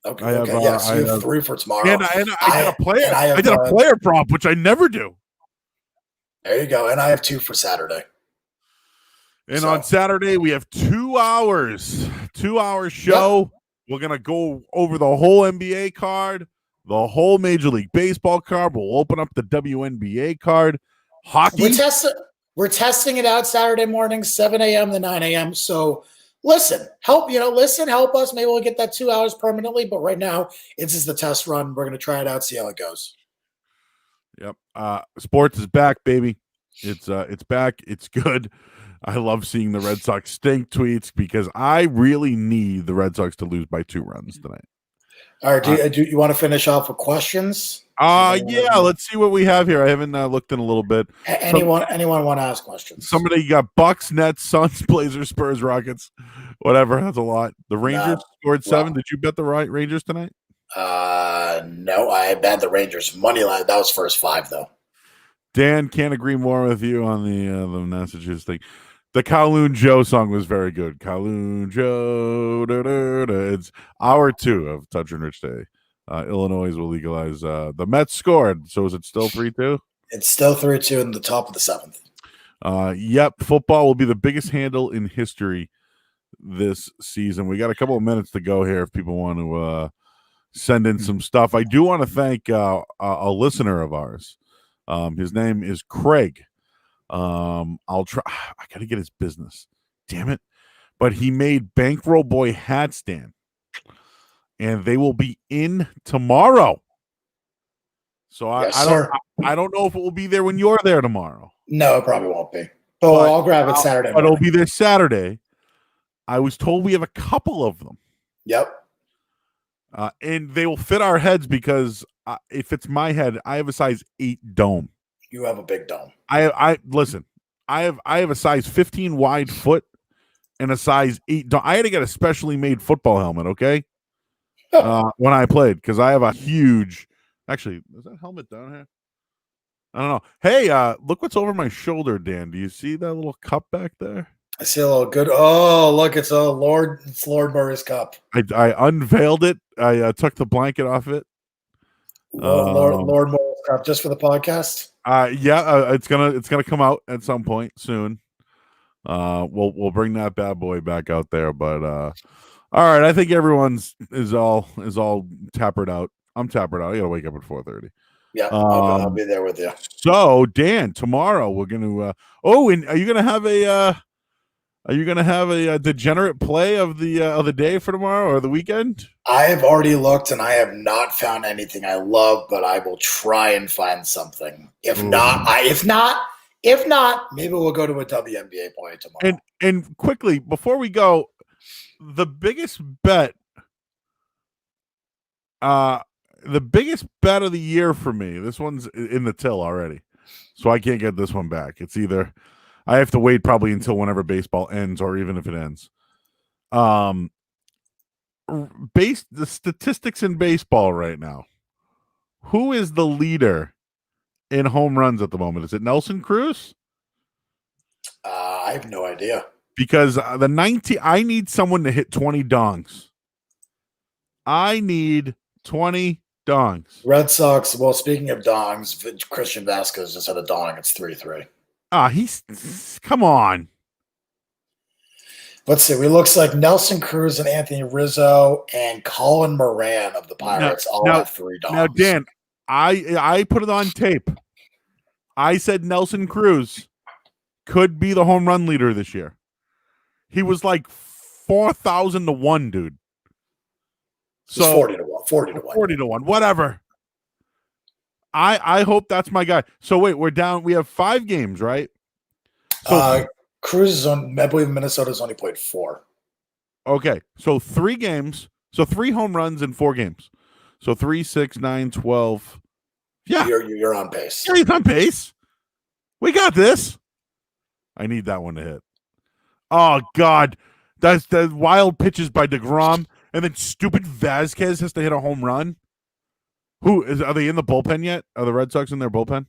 Okay. Yes, you have 3 for tomorrow. And I did a player prop, which I never do. There you go. And I have 2 for Saturday. And on Saturday we have 2 hours. 2-hour show. Yep. We're going to go over the whole NBA card, the whole Major League Baseball card. We'll open up the WNBA card. Hockey. We're testing it out Saturday morning, 7 a.m. to 9 a.m. So help us. Maybe we'll get that 2 hours permanently. But right now, it's just the test run. We're going to try it out, see how it goes. Yep. Sports is back, baby. It's back. It's good. I love seeing the Red Sox stink tweets because I really need the Red Sox to lose by 2 runs tonight. All right. Do you want to finish off with questions? Yeah. Let's see what we have here. I haven't looked in a little bit. Anyone want to ask questions? Somebody got Bucks, Nets, Suns, Blazers, Spurs, Rockets, whatever. That's a lot. The Rangers scored 7. Did you bet the Rangers tonight? No, I bet the Rangers money line. That was first 5 though. Dan, can't agree more with you on the Massachusetts thing. The Kowloon Joe song was very good. Kowloon Joe. Da, da, da. It's hour 2 of Touch and Rich Day. Illinois will legalize. The Mets scored. So is it still 3-2? It's still 3-2 in the top of the 7th. Yep. Football will be the biggest handle in history this season. We got a couple of minutes to go here if people want to send in some stuff. I do want to thank a listener of ours. His name is Craig. I'll try. I gotta get his business. Damn it! But he made Bankroll Boy hats, Dan, and they will be in tomorrow. So I don't know if it will be there when you're there tomorrow. No, it probably won't be. But I'll grab it Saturday. But it'll be there Saturday. I was told we have a couple of them. Yep. And they will fit our heads because if it's my head, I have a size 8 dome. You have a big dome. I listen. I have a size 15 wide foot, and a size 8. I had to get a specially made football helmet, okay? When I played, because I have a huge. Actually, is that helmet down here? I don't know. Hey, look what's over my shoulder, Dan. Do you see that little cup back there? I see a little good. Oh, look, it's Lord Murray's cup. I unveiled it. I took the blanket off it. Lord Murray's cup, just for the podcast. It's gonna come out at some point soon. We'll bring that bad boy back out there. But all right, I think everyone's is all tappered out. I'm tappered out. I gotta wake up at 4:30. Yeah, I'll be there with you. So Dan, tomorrow we're gonna. And are you gonna have a degenerate play of the day for tomorrow or the weekend? I have already looked and I have not found anything I love, but I will try and find something. If not, maybe we'll go to a WNBA play tomorrow. And quickly before we go, the biggest bet of the year for me. This one's in the till already, so I can't get this one back. It's either I have to wait probably until whenever baseball ends, or even if it ends. The statistics in baseball right now. Who is the leader in home runs at the moment? Is it Nelson Cruz? I have no idea. Because I need someone to hit 20 dongs. I need 20 dongs. Red Sox. Well, speaking of dongs, Christian Vasquez just had a dong. It's 3-3. Come on. Let's see. It looks like Nelson Cruz and Anthony Rizzo and Colin Moran of the Pirates all have 3 dongs. Now, Dan, I put it on tape. I said Nelson Cruz could be the home run leader this year. He was like 4,000 to 1, dude. So 40 to 1. 40 to 1. Whatever. I hope that's my guy. So wait, we're down. We have 5 games, right? So, Cruz is on. I believe Minnesota's only played 4. Okay, so 3 games. So 3 home runs in 4 games. So 3, 6, 9, 12. Yeah, you're on pace. Yeah, he's on pace. We got this. I need that one to hit. Oh God, that's the wild pitches by DeGrom, and then stupid Vasquez has to hit a home run. Are they in the bullpen yet? Are the Red Sox in their bullpen,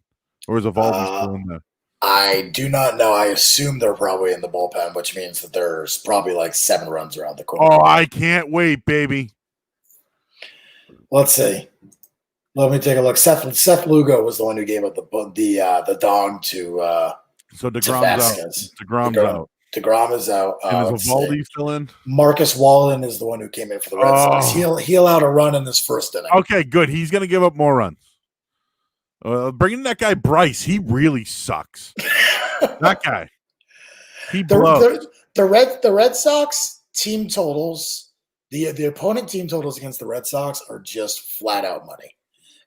or is Evaldi still in there? I do not know. I assume they're probably in the bullpen, which means that there's probably like 7 runs around the corner. Oh, I can't wait, baby. Let's see. Let me take a look. Seth Lugo was the one who gave up the dong to. So DeGrom's out. DeGrom's out. DeGrom is out. And is Evaldi still in? Marcus Wallen is the one who came in for the Red Sox. He'll out a run in this first inning. Okay, good. He's going to give up more runs. Bringing that guy Bryce, he really sucks. That guy, he blows. The Red Sox team totals, the opponent team totals against the Red Sox are just flat out money.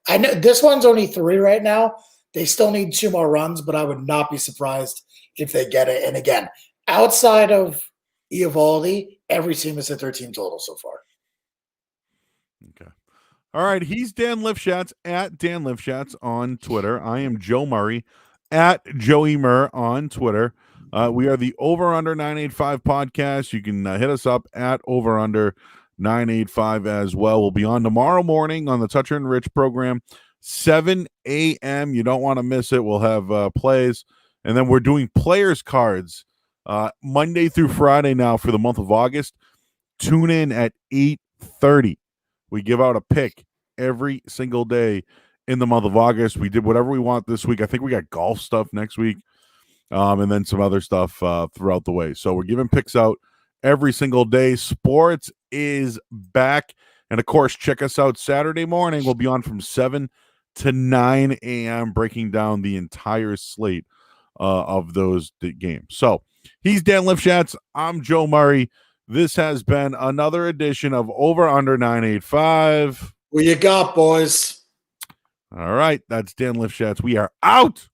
I know this one's only 3 right now. They still need 2 more runs, but I would not be surprised if they get it. And again, outside of Eovaldi, every team has hit their team total so far. Okay. All right. He's Dan Lifshatz at Dan Lifshatz on Twitter. I am Joe Murray at Joey Murr on Twitter. We are the Over Under 985 podcast. You can hit us up at Over Under 985 as well. We'll be on tomorrow morning on the Toucher and Rich program, 7 a.m. You don't want to miss it. We'll have plays. And then we're doing players cards Monday through Friday now for the month of August. Tune in at 8:30. We give out a pick every single day in the month of August. We did whatever we want this week. I think we got golf stuff next week, and then some other stuff throughout the way. So we're giving picks out every single day. Sports is back. And, of course, check us out Saturday morning. We'll be on from 7 to 9 a.m. breaking down the entire slate of those games. So he's Dan Lifshatz. I'm Joe Murray. This has been another edition of Over Under 985. What you got, boys? All right. That's Dan Lifshatz. We are out.